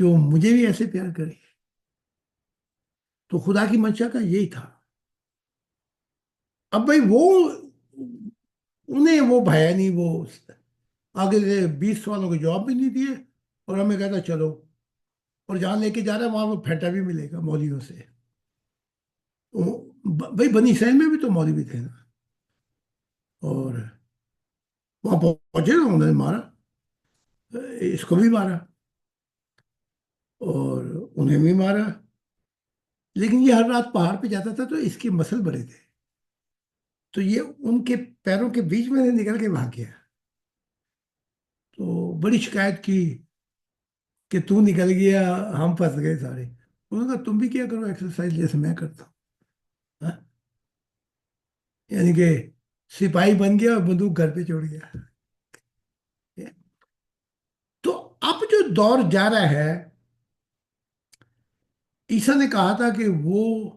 جو مجھے بھی ایسے پیار کرے. تو خدا کی منشا کا یہی تھا. اب بھائی وہ انہیں وہ بھایا نہیں، وہ آگے سے 20 سوالوں کے جواب بھی نہیں دیے، اور ہمیں کہتا چلو، اور جہاں لے کے جا رہا ہے وہاں وہ پھینٹا بھی ملے گا مولویوں سے. بھائی بنی اسرائیل میں بھی تو مولوی تھے نا، اور وہاں پہنچے نا، انہوں نے مارا، اس کو بھی مارا اور انہیں بھی مارا. لیکن یہ ہر رات پہاڑ پہ جاتا تھا تو اس کے مسل بڑے تھے، تو یہ ان کے پیروں کے بیچ میں سے نکل کے بھاگ گیا. تو بڑی شکایت کی کہ تو نکل گیا، ہم پھنس گئے سارے. انہوں نے کہا تم بھی کیا کرو ایکسرسائز جیسے میں کرتا ہوں. ہاں؟ یعنی کہ سپاہی بن گیا اور بندوق گھر پہ چھوڑ گیا. تو اب جو دور جا رہا ہے، عیسیٰ نے کہا تھا کہ وہ،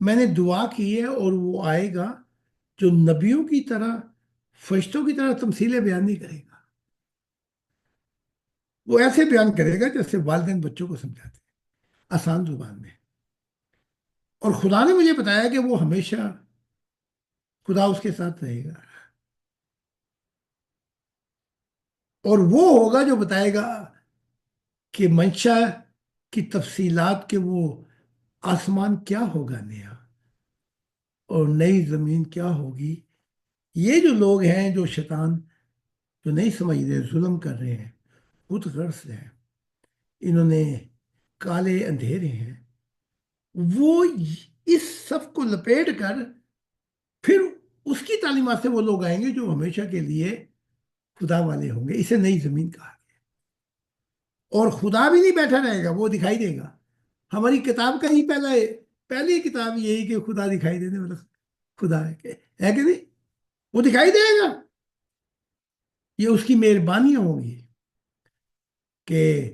میں نے دعا کی ہے اور وہ آئے گا جو نبیوں کی طرح، فرشتوں کی طرح تمثیلیں بیان نہیں کرے گا. وہ ایسے بیان کرے گا جیسے والدین بچوں کو سمجھاتے ہیں، آسان زبان میں. اور خدا نے مجھے بتایا کہ وہ ہمیشہ، خدا اس کے ساتھ رہے گا، اور وہ ہوگا جو بتائے گا کہ منشا کی تفصیلات، کہ وہ آسمان کیا ہوگا نیا، اور نئی زمین کیا ہوگی. یہ جو لوگ ہیں، جو شیطان، جو نہیں سمجھ رہے، ظلم کر رہے ہیں، بت غرض ہیں، انہوں نے کالے اندھیرے ہیں، وہ اس سب کو لپیٹ کر پھر اس کی تعلیمات سے وہ لوگ آئیں گے جو ہمیشہ کے لیے خدا والے ہوں گے. اسے نئی زمین کہا گیا. اور خدا بھی نہیں بیٹھا رہے گا، وہ دکھائی دے گا. ہماری کتاب کا ہی پہلی کتاب یہی کہ خدا دکھائی دینے والا خدا ہے کہ نہیں؟ وہ دکھائی دے گا. یہ اس کی مہربانیاں ہوں گی کہ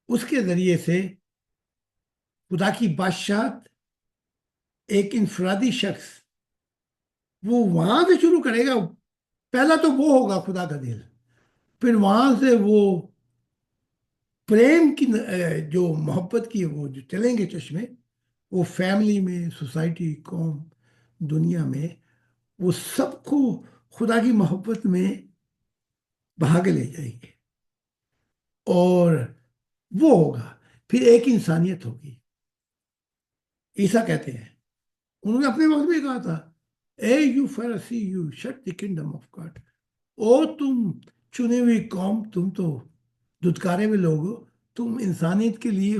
اس کے ذریعے سے خدا کی بادشاہت، ایک انفرادی شخص وہ وہاں سے شروع کرے گا. پہلا تو وہ ہوگا خدا کا دل، پھر وہاں سے وہ پریم کی جو محبت کی وہ جو چلیں گے چشمے، وہ فیملی میں، سوسائٹی، قوم، دنیا میں، وہ سب کو خدا کی محبت میں بہا کے لے جائیں گے. اور وہ ہوگا، پھر ایک انسانیت ہوگی. عیسیٰ کہتے ہیں، انہوں نے اپنے وقت میں کہا تھا، O you Pharisee you shut the kingdom of God. او تم چنے ہوئی قوم، تم تو دھتکارے میں لوگ ہو، تم انسانیت کے لیے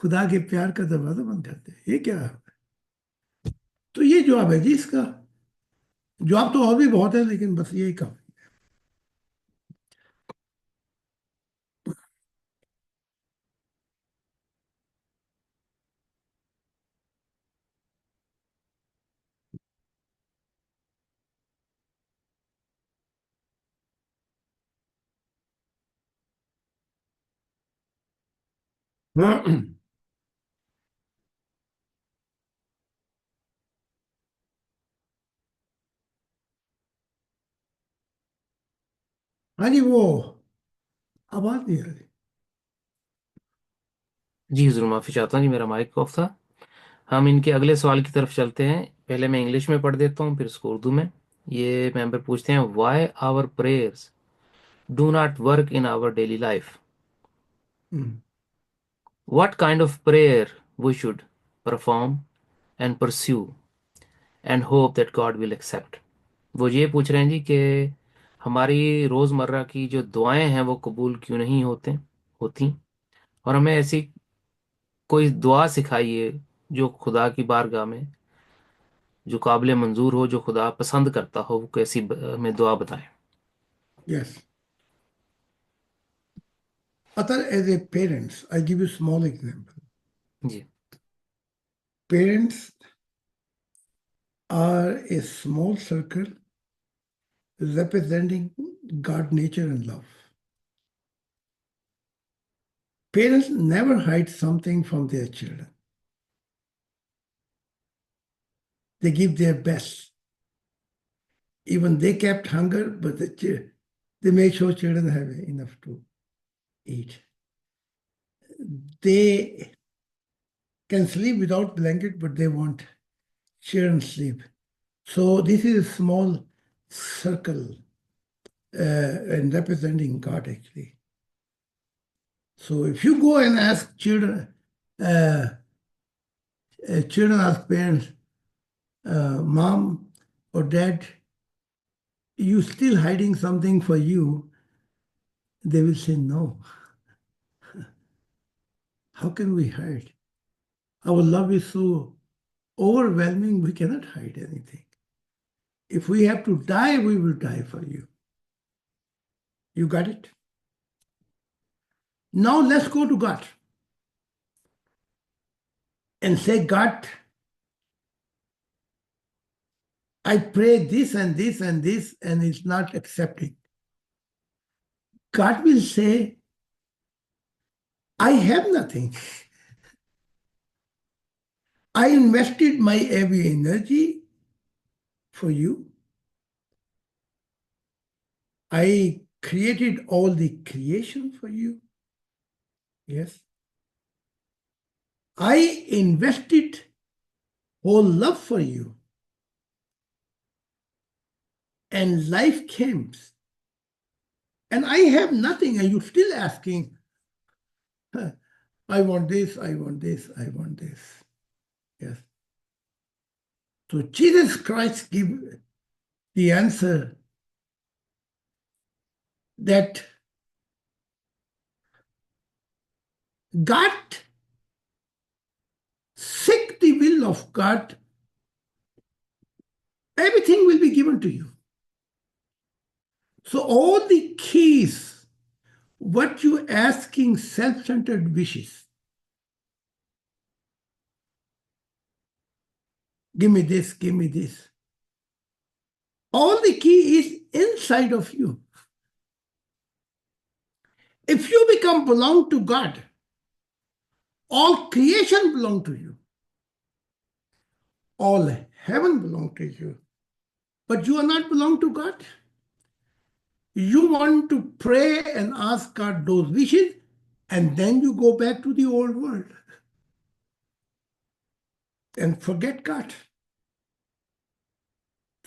خدا کے پیار کا دروازہ بند کرتے ہیں. یہ کیا ہے؟ تو یہ جواب ہے جی اس کا. جواب تو اور بھی بہت ہے لیکن بس یہی کافی. ہاں جی، وہ آواز نہیں آ رہی. جی ضرور معافی چاہتا ہوں جی، میرا مائک آف تھا. ہم ان کے اگلے سوال کی طرف چلتے ہیں. پہلے میں انگلش میں پڑھ دیتا ہوں، پھر اس کو اردو میں. یہ ممبر پوچھتے ہیں، why our prayers do not work in our daily life. ہم۔ What kind of prayer we should perform and pursue and hope that God will accept. وہ یہ پوچھ رہے ہیں جی کہ ہماری روزمرہ کی جو دعائیں ہیں وہ قبول کیوں نہیں ہوتی، اور ہمیں ایسی کوئی دعا سکھائیے جو خدا کی بارگاہ میں جو قابل منظور ہو، جو خدا پسند کرتا ہو. وہ کیسی ہمیں دعا بتائیں. Yes. Other, as a parents, I give you small example. G Parents are a small circle representing God, nature, and love. Parents never hide something from their children. They give their best. Even they kept hunger, but they made sure children have enough too. eat. They can sleep without blanket, but they want share and sleep. So this is a small circle and representing God actually. So if you go and ask children, uh, children ask parents, mom or dad, you still hiding something for you? They will say no. How can we hide? Our love is so overwhelming, we cannot hide anything. If we have to die, we will die for you. You got it? Now let's go to God and say, God, I pray this and this and this, and it's not accepting. God will say, I have nothing. I invested my every energy for you. I created all the creation for you. Yes. I invested whole love for you. And life came. And I have nothing, and you're still asking, "Huh, I want this, I want this, I want this." Yes. So Jesus Christ give the answer that God, seek the will of God, everything will be given to you. So all the keys, what you asking self-centered wishes, give me this, give me this. All the key is inside of you. If you become belong to God, all creation belong to you. All heaven belong to you. But you are not belong to God. You want to pray and ask God those wishes, and then you go back to the old world and forget God.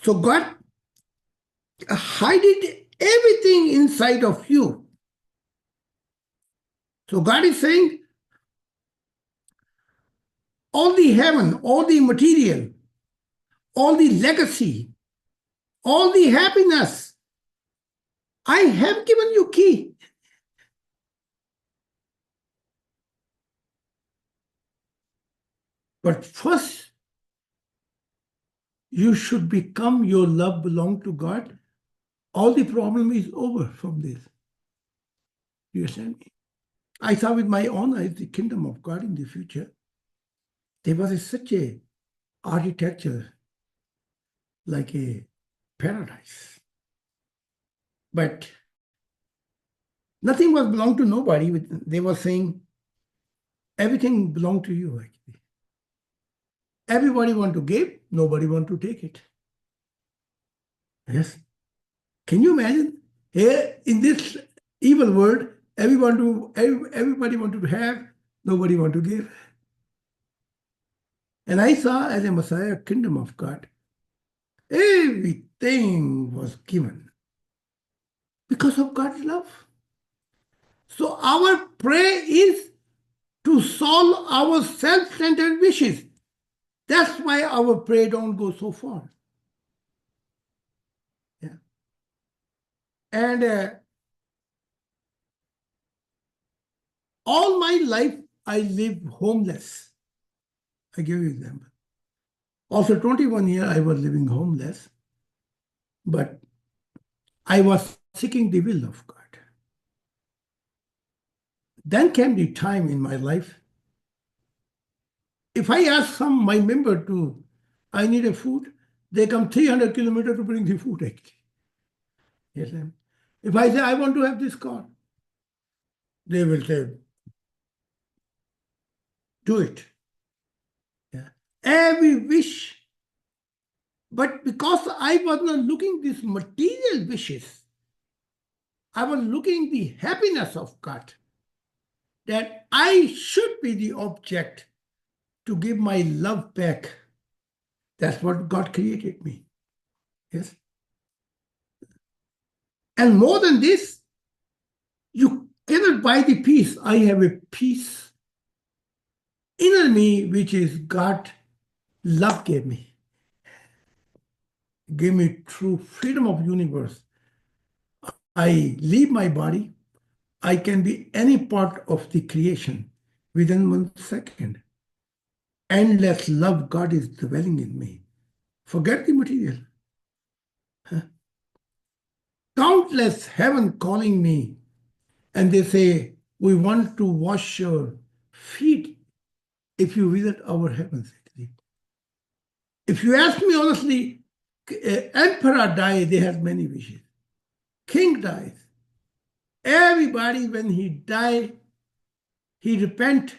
So God hided everything inside of you. So God is saying, all the heaven, all the material, all the legacy, all the happiness, I have given you key. But first, you should become your love belong to God. All the problem is over from this. You understand me? I saw with my own eyes the kingdom of God in the future. There was such a architecture like a paradise. But nothing was belonged to nobody. They were saying everything belonged to you actually. Everybody want to give, nobody want to take it. Yes. Can you imagine? Here in this evil world, everybody wanted to have, nobody want to give. And I saw as a Messiah, kingdom of God, everything was given because of God's love. So our prayer is to solve our self-centered wishes. That's why our prayer don't go so far. Yeah. And all my life, I lived homeless. I give you an example. Also, 21 years, I was living homeless, but I was seeking the will of God. Then came the time in my life. If I ask some my member to, I need a food, they come 300 kilometers to bring the food actually. Yes, ma'am. If I say I want to have this car, they will say, do it. Yeah. Every wish. But because I was not looking these material wishes, I was looking the happiness of God. that I should be the object to give my love back. That's what God created me. Yes. And more than this, you cannot buy the peace. I have a peace inner me, which is God love gave me true freedom of universe. I leave my body. I can be any part of the creation within 1 second. Endless love God is dwelling in me. Forget the material. Huh? Countless heaven calling me, and they say, we want to wash your feet if you visit our heavens. If you ask me honestly, emperor died, they had many wishes. King dies. Everybody, when he died, he repent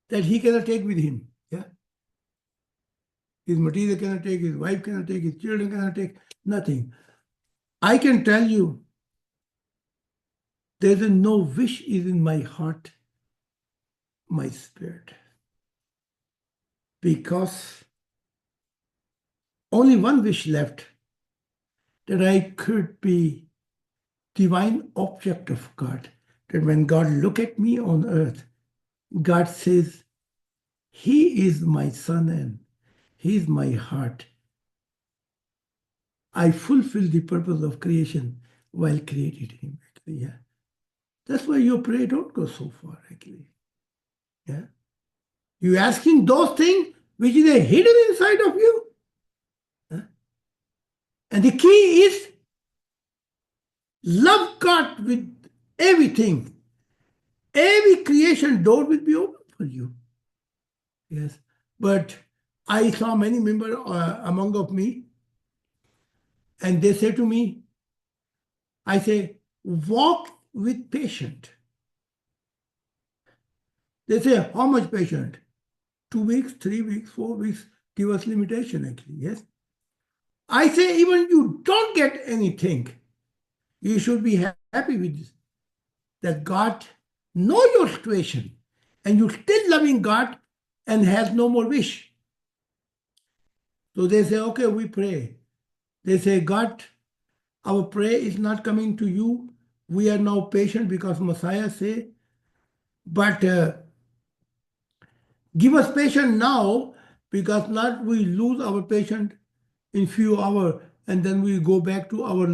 that he cannot take with him. Yeah, his material cannot take, his wife cannot take, his children cannot take, nothing. I can tell you, there is no wish is in my heart, my spirit, because only one wish left, that I could be divine object of God. That when God look at me on earth, God says, He is my son and He is my heart. I fulfill the purpose of creation while created Him. Actually, yeah. That's why your prayer don't go so far, actually. Yeah. You asking those things which is hidden inside of you. Huh? And the key is love God with everything. Every creation door will be open for you. Yes. But I saw many members among of me, and they say to me, I say, walk with patient. They say, how much patient? 2 weeks, 3 weeks, 4 weeks, give us limitation actually, yes. I say, even you don't get anything, you should be happy with this, that God know your situation and you still loving God and has no more wish. So they say, okay, we pray. They say, God, our prayer is not coming to you. We are now patient because Messiah say, but give us patience now because not we lose our patience in few hours and then we go back to our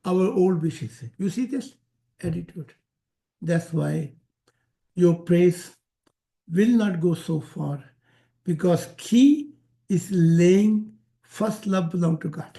old wishes. You see this attitude? That's why your praise will not go so far because key is laying first love belong to God.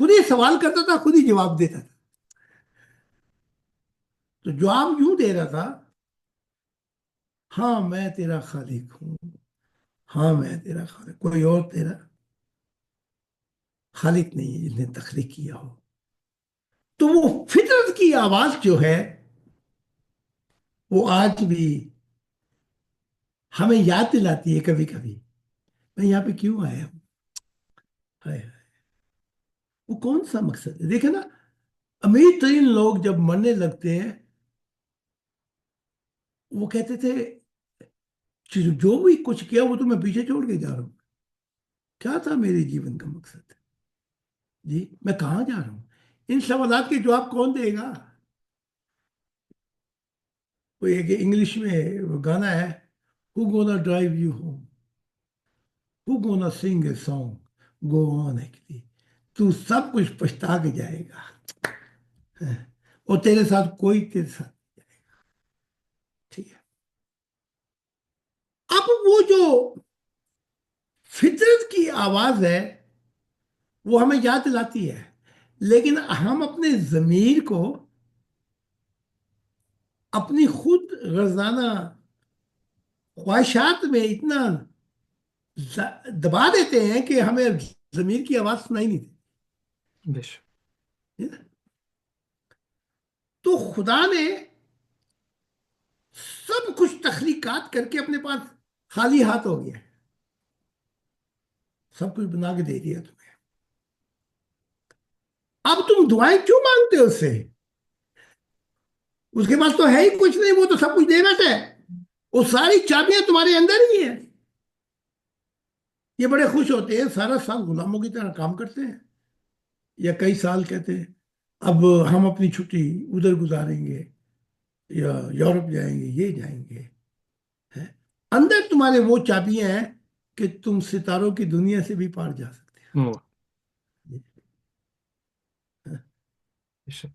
خود ہی سوال کرتا تھا، خود ہی جواب دیتا تھا. تو جواب یوں دے رہا تھا: ہاں میں تیرا خالق ہوں، ہاں میں تیرا خالق، کوئی اور تیرا خالق نہیں ہے جس نے تخلیق کیا ہو. تو وہ فطرت کی آواز جو ہے وہ آج بھی ہمیں یاد دلاتی ہے کبھی کبھی، میں یہاں پہ کیوں آیا ہوں. ہائے ہائے. وہ کون سا مقصد ہے؟ دیکھیں نا، امیر ترین لوگ جب مرنے لگتے ہیں وہ کہتے تھے جو بھی کچھ کیا وہ تو میں پیچھے چھوڑ کے جا رہا ہوں. کیا تھا میرے جیون کا مقصد؟ جی میں کہاں جا رہا ہوں؟ ان سوالات کے جواب کون دے گا؟ وہ ایک انگلش میں وہ گانا ہے: Who gonna drive you home? Who gonna sing a song? Go on actually. تو سب کچھ پچھتا کے جائے گا، اور تیرے ساتھ کوئی تیرے ساتھ. ٹھیک ہے. اب وہ جو فطرت کی آواز ہے وہ ہمیں یاد دلاتی ہے، لیکن ہم اپنے ضمیر کو اپنی خود غرضانہ خواہشات میں اتنا دبا دیتے ہیں کہ ہمیں ضمیر کی آواز سنائی نہیں بے شک. دیتی. تو خدا نے سب کچھ تخلیقات کر کے اپنے پاس خالی ہاتھ ہو گیا، سب کچھ بنا کے دے دیا تمہیں. اب تم دعائیں کیوں مانگتے ہو اس سے؟ اس کے پاس تو ہے ہی کچھ نہیں، وہ تو سب کچھ دے بیٹھا ہے. وہ ساری چابیاں تمہارے اندر ہی ہیں. یہ بڑے خوش ہوتے ہیں، سارا سال غلاموں کی طرح کام کرتے ہیں، یا کئی سال کہتے ہیں اب ہم اپنی چھٹی ادھر گزاریں گے، یا یورپ جائیں گے، یہ جائیں گے. ہیں؟ اندر تمہارے وہ چابیاں ہیں کہ تم ستاروں کی دنیا سے بھی پار جا سکتے واہ. ہیں. بے شک.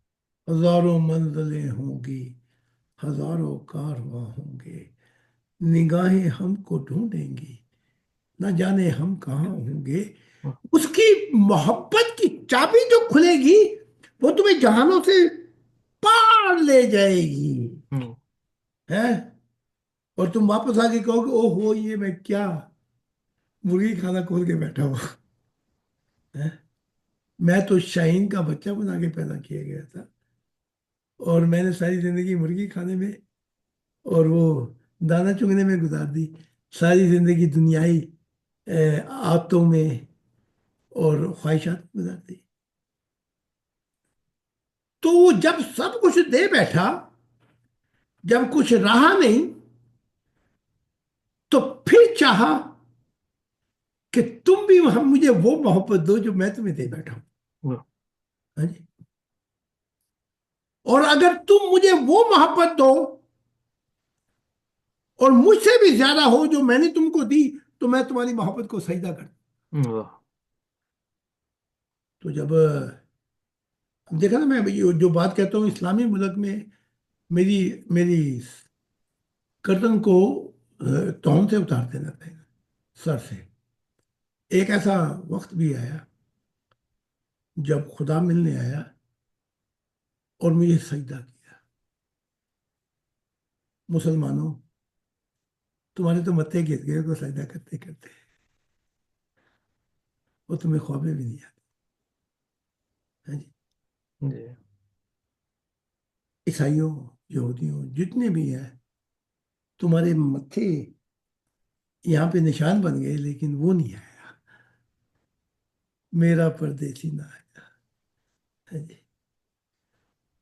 ہزاروں منزلیں ہوں گی، ہزاروں کارواں ہوں گے، نگاہیں ہم کو ڈھونڈیں گی، نہ جانے ہم کہاں ہوں گے. واہ. اس کی محبت کی چابی جو کھلے گی وہ تمہیں جہانوں سے پار لے جائے گی. واہ. ہیں؟ اور تم واپس آ کے کہو گے او ہو یہ میں کیا مرغی کھانا کھول کے بیٹھا ہوا. ہیں؟ میں تو شاہین کا بچہ بنا کے پیدا کیا گیا تھا، اور میں نے ساری زندگی مرغی کھانے میں اور وہ دانا چگنے میں گزار دی، ساری زندگی دنیائی عادتوں میں اور خواہشات میں گزار دی. تو وہ جب سب کچھ دے بیٹھا، جب کچھ رہا نہیں، تو پھر چاہا کہ تم بھی مجھے وہ محبت دو جو میں تمہیں دے بیٹھا ہوں. واہ. ہاں جی. اور اگر تم مجھے وہ محبت دو اور مجھ سے بھی زیادہ ہو جو میں نے تم کو دی، تو میں تمہاری محبت کو سجدہ کر دوں. واہ. تو جب دیکھا نا، میں جو بات کہتا ہوں اسلامی ملک میں میری میری گردن کو تون سے اتار دینا پڑے گا، سر سے. ایک ایسا وقت بھی آیا جب خدا ملنے آیا اور مجھے سجدہ کیا: مسلمانوں تمہارے تو متے گر گئے کو سجدہ کرتے کرتے، وہ تمہیں خوابیں بھی نہیں آتی. ہاں جی. جی. عیسائیوں، یہودیوں، جتنے بھی ہیں، تمہارے متھے یہاں پہ نشان بن گئے لیکن وہ نہیں آیا، میرا پردیسی نہ آیا. ہاں جی.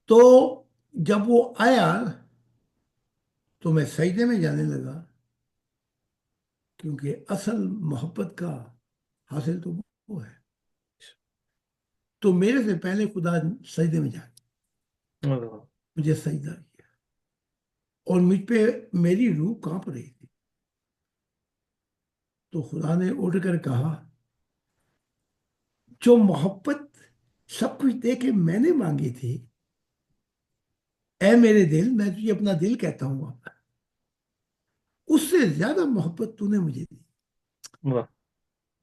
تو جب وہ آیا تو میں سجدے میں جانے لگا، کیونکہ اصل محبت کا حاصل تو وہ ہے. تو میرے سے پہلے خدا سجدے میں جا کے واہ. مجھے سجدہ کیا، اور مجھ پہ میری روح کانپ رہی تھی. تو خدا نے اٹھ کر کہا: جو محبت سب کچھ دے کے میں نے مانگی تھی، اے میرے دل، میں تجھے اپنا دل کہتا ہوں اب، اس سے زیادہ محبت تو نے مجھے دی، واہ.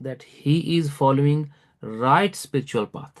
that he is following right spiritual path?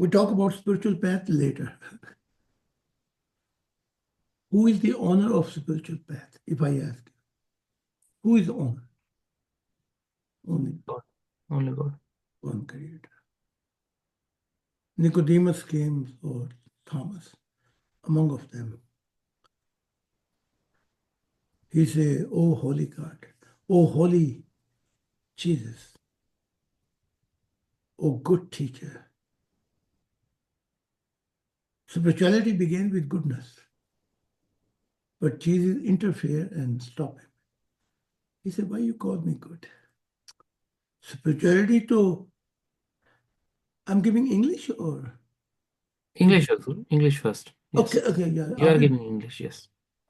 We talk about spiritual path later. Who is the owner of spiritual path? If I ask you, who is the owner? Only God. Only God. one creator. Nicodemus came, or Thomas, among of them. He said, "Oh holy God, oh holy Jesus, oh good teacher." Spirituality began with goodness, but Jesus interfered and stopped him. He said, "Why you call me good? Spirituality to, I'm giving English or Urdu?" English also. English first. Okay, Yes. okay, yeah, You are giving English. Yes.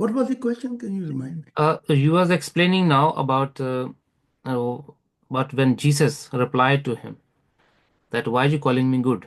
What was the question? Can you remind me? You was explaining now uh, about when Jesus replied to him that why are you calling me good?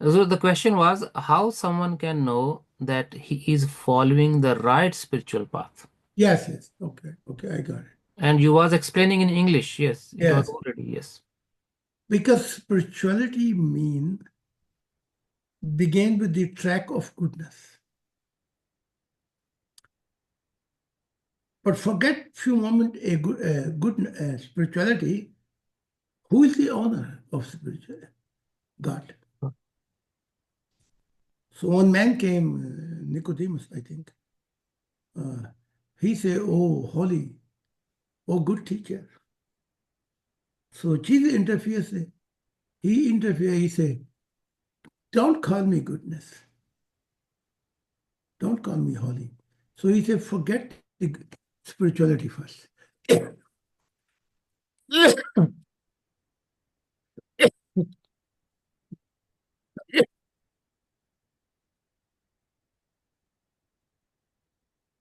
So the question was how someone can know that he is following the right spiritual path. Yes, yes. Okay, okay, I got it. And you was explaining in English. Yes, it was Yes, already yes. because spirituality mean began with the track of goodness. but forget few moment a good spirituality. Who is the owner of spirituality? God. So one man came, Nicodemus, I think. Uh, he said, "Oh, holy, oh, good teacher." So Jesus interferes. He interferes. He said, "Don't call me goodness. Don't call me holy." So he said, "Forget the spirituality first."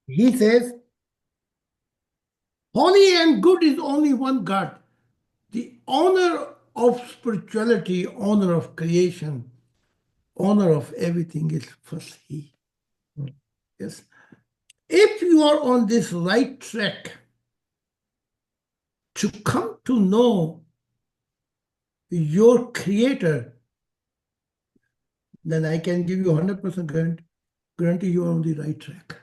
He says, "Holy and good is only one God. The owner of spirituality, owner of creation, owner of everything is first He." Yes. If you are on this right track to come to know your Creator, then I can give you 100% guarantee you are on the right track.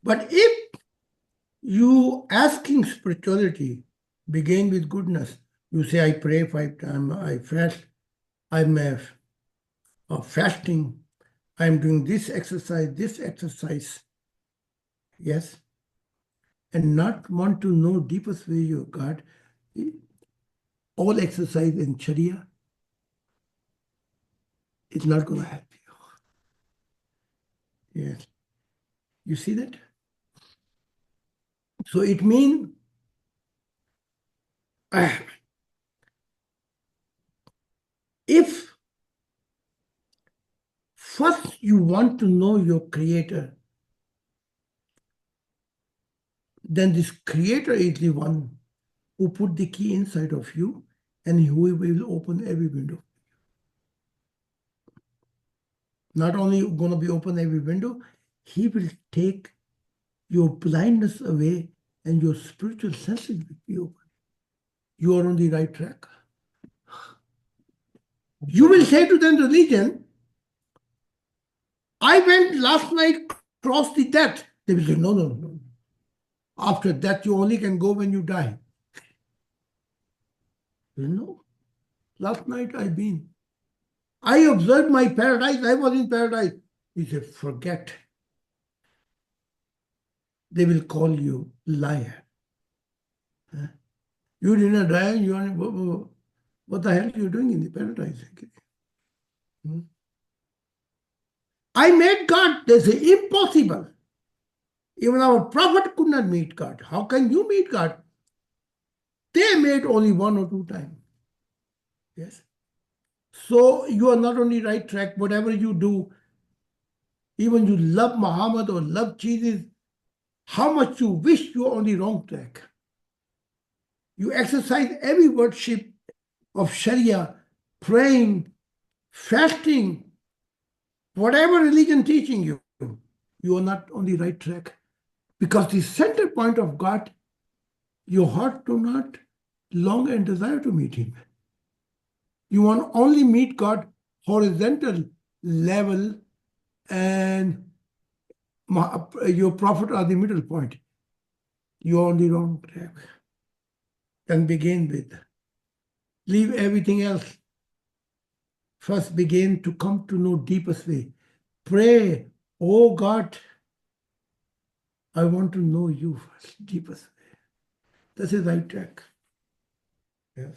But if you asking spirituality begin with goodness, you say, "I pray 5 times, I fast, I'm fasting, I'm doing this exercise, yes, and not want to know deepest way of God, all exercise in Sharia is not going to help you. Yes, you see that? So it means if first you want to know your Creator, then this Creator is the one who put the key inside of you and who will open every window. Not only going to be open every window, He will take your blindness away and your spiritual senses will be open. You are on the right track. You will say to them, religion, "I went last night, crossed the death." They will say, "No, no, no. After death, you only can go when you die." You know, last night I've been. I observed my paradise. I was in paradise. He said, "Forget." They will call you liar. You did not die. What the hell are you doing in the paradise? Hmm? I met God. They say, "Impossible. Even our prophet could not meet God. How can you meet God?" They made only 1 or 2 times. Yes. So you are not on the right track. Whatever you do, even you love Muhammad or love Jesus, how much you wish you are on the wrong track. You exercise every worship of Sharia, praying, fasting, whatever religion teaching you, you are not on the right track. Because the center point of God, your heart do not long and desire to meet Him. You want only meet God horizontal level, and your prophet are the middle point. You are on the wrong track. And begin with. Leave everything else. First begin to come to know deepest way. Pray, "Oh God, I want to know you first, deepest way." This is right track. Yes.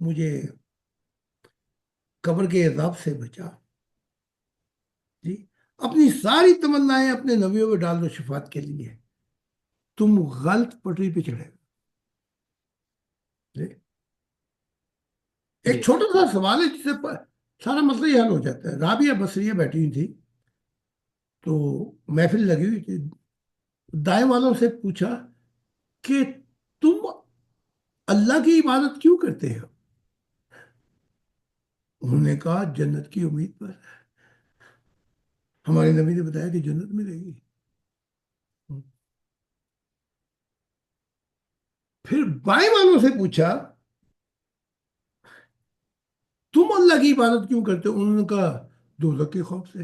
مجھے قبر کے عذاب سے بچا، جی، اپنی ساری تمنائیں اپنے نبیوں پہ ڈال دو شفاعت کے لیے، تم غلط پٹری پہ چڑھے ہو۔ جی، ایک جی چھوٹا سا سوال ہے جس سے سارا مسئلہ ہی حل ہو جاتا ہے۔ رابعہ بصریہ بیٹھی ہوئی تھی، تو محفل لگی ہوئی تھی، دائیں والوں سے پوچھا کہ تم اللہ کی عبادت کیوں کرتے ہو؟ انہوں نے کہا جنت کی امید پر، ہمارے نبی نے بتایا کہ جنت ملے گی۔ پھر بائیں والوں سے پوچھا تم اللہ کی عبادت کیوں کرتے ہو؟ انہوں نے کہا دوزخ کے خوف سے۔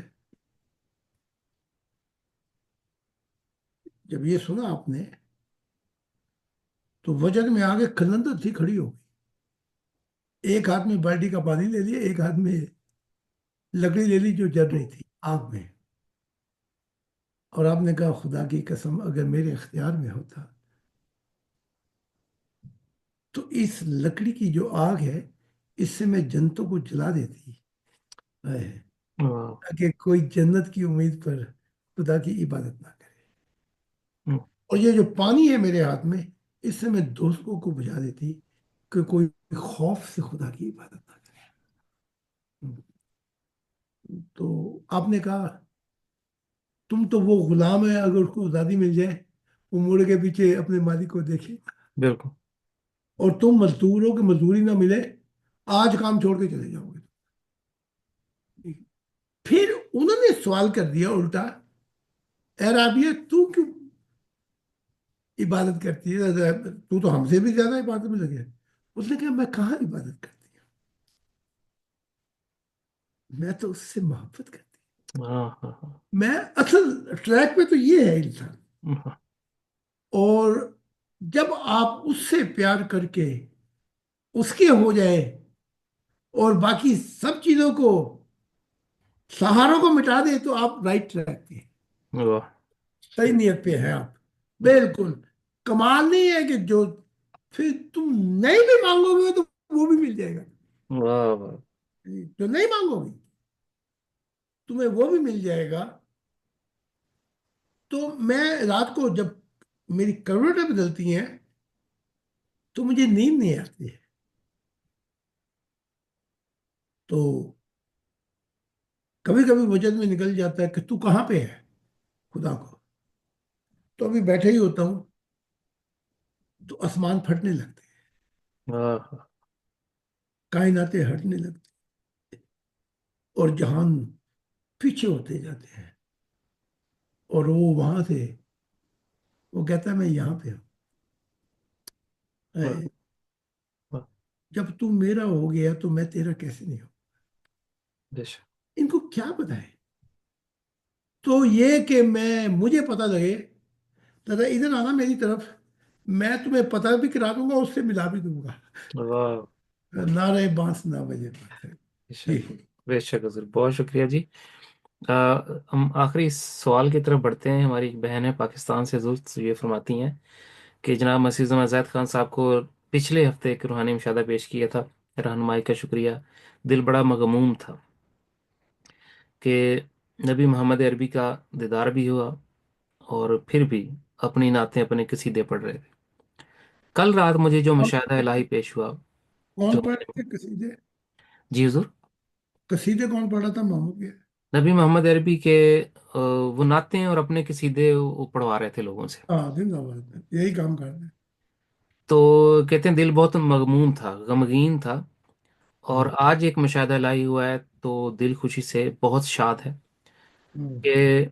جب یہ سنا آپ نے تو وجن میں آگے کلندر تھی کھڑی ہو گئی، ایک ہاتھ میں بالٹی کا پانی لے لیا، ایک ہاتھ میں لکڑی لے لی جو جل رہی تھی آگ میں، اور آپ نے کہا خدا کی قسم اگر میرے اختیار میں ہوتا تو اس لکڑی کی جو آگ ہے اس سے میں جنتوں کو جلا دیتی، واہ، تاکہ کوئی جنت کی امید پر خدا کی عبادت نہ کرے، ہم، اور یہ جو پانی ہے میرے ہاتھ میں اس سے میں دوستوں کو بجھا دیتی کہ کوئی خوف سے خدا کی عبادت نہ کرے۔ تو آپ نے کہا تم تو وہ غلام ہے، اگر اس کو آزادی مل جائے وہ مڑ کے پیچھے اپنے مالک کو دیکھے، بالکل اور تم مزدور ہو کہ مزدوری نہ ملے آج کام چھوڑ کے چلے جاؤ گے۔ پھر انہوں نے سوال کر دیا الٹا، اے رابیہ تو کیوں عبادت کرتی ہے؟ تو ہم سے بھی زیادہ عبادت میں لگے۔ اس نے کہا میں کہاں عبادت کرتی ہوں، میں تو اس سے محبت کرتی ہاں ہاں ہاں ہوں، میں اصل ٹریک پہ تو یہ ہے انسان، ہاں، اور جب آپ اس سے پیار کر کے اس کے ہو جائے اور باقی سب چیزوں کو سہاروں کو مٹا دے تو آپ رائٹ ٹریک پہ ہیں، واہ، صحیح نیت پہ ہیں آپ، بالکل۔ کمال نہیں ہے کہ جو پھر تم نہیں بھی مانگو گے تو وہ بھی مل جائے گا، واہ واہ، جو نہیں مانگو گے تمہیں وہ بھی مل جائے گا۔ تو میں رات کو جب میری کروٹیں بدلتی ہیں تو مجھے نیند نہیں آتی ہے، تو کبھی کبھی وجد میں نکل جاتا ہے کہ تو کہاں پہ ہے خدا کو، تو ابھی بیٹھے ہی ہوتا ہوں تو آسمان پھٹنے لگتے ہیں، واہ، کائناتیں ہٹنے لگتی اور جہان پیچھے ہوتے جاتے ہیں، اور وہ وہاں سے وہ کہتا ہے میں یہاں پہ واہ، ہوں، واہ، جب تو میرا ہو گیا تو میں تیرا کیسے نہیں ہوں؟ بے شک، ان کو کیا پتا ہے؟ تو یہ کہ مجھے پتا لگے دادا ادھر آنا میری طرف، میں تمہیں پتہ بھی کرا دوں گا اس سے ملا بھی دوں گا، واہ، نہ رہے بانس نہ بجے بانس۔ بے جی، شک، بے شک حضور، بہت شکریہ جی۔ آ، ہم آخری سوال کی طرف بڑھتے ہیں۔ ہماری ایک بہن ہے پاکستان سے، حضور یہ فرماتی ہیں کہ جناب مسیح زمان زید خان صاحب کو پچھلے ہفتے ایک روحانی مشاہدہ پیش کیا تھا، رہنمائی کا شکریہ، دل بڑا مغموم تھا کہ نبی محمد عربی کا دیدار بھی ہوا اور پھر بھی اپنی نعتیں اپنے قصیدے پڑھ رہے تھے۔ کل رات مجھے جو مشاہدہ الہی پیش ہوا، کون جو پڑھ رہے تھے قصیدے؟ جی حضور، قصیدے کون پڑھا تھا محمود کے؟ نبی محمد عربی کے وہ نعتیں اور اپنے قصیدے وہ پڑھوا رہے تھے لوگوں سے۔ ہاں زندہ باد ہے، یہی کام کر رہے تو کہتے ہیں دل بہت مغموم تھا، غمگین تھا، اور ہیں۔ آج ایک مشاہدہ الہی ہوا ہے تو دل خوشی سے بہت شاد ہے ہوں، کہ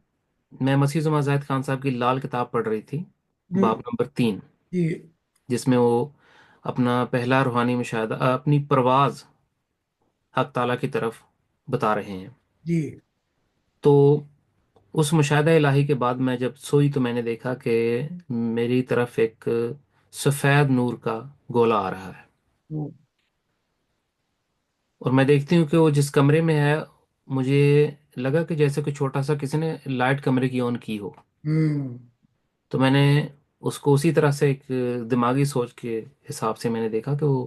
میں مسیح زما زاہد خان صاحب کی لال کتاب پڑھ رہی تھی، ہوں، باب نمبر 3، جی، جس میں وہ اپنا پہلا روحانی مشاہدہ، اپنی پرواز حق تعالیٰ کی طرف بتا رہے ہیں۔ جی، تو اس مشاہدہ الہی کے بعد میں جب سوئی تو میں نے دیکھا کہ میری طرف ایک سفید نور کا گولا آ رہا ہے، ہوں، اور میں دیکھتی ہوں کہ وہ جس کمرے میں ہے، مجھے لگا کہ جیسے کوئی چھوٹا سا کسی نے لائٹ کمرے کی آن کی ہو۔ ہوں، تو میں نے اس کو اسی طرح سے ایک دماغی سوچ کے حساب سے میں نے دیکھا کہ وہ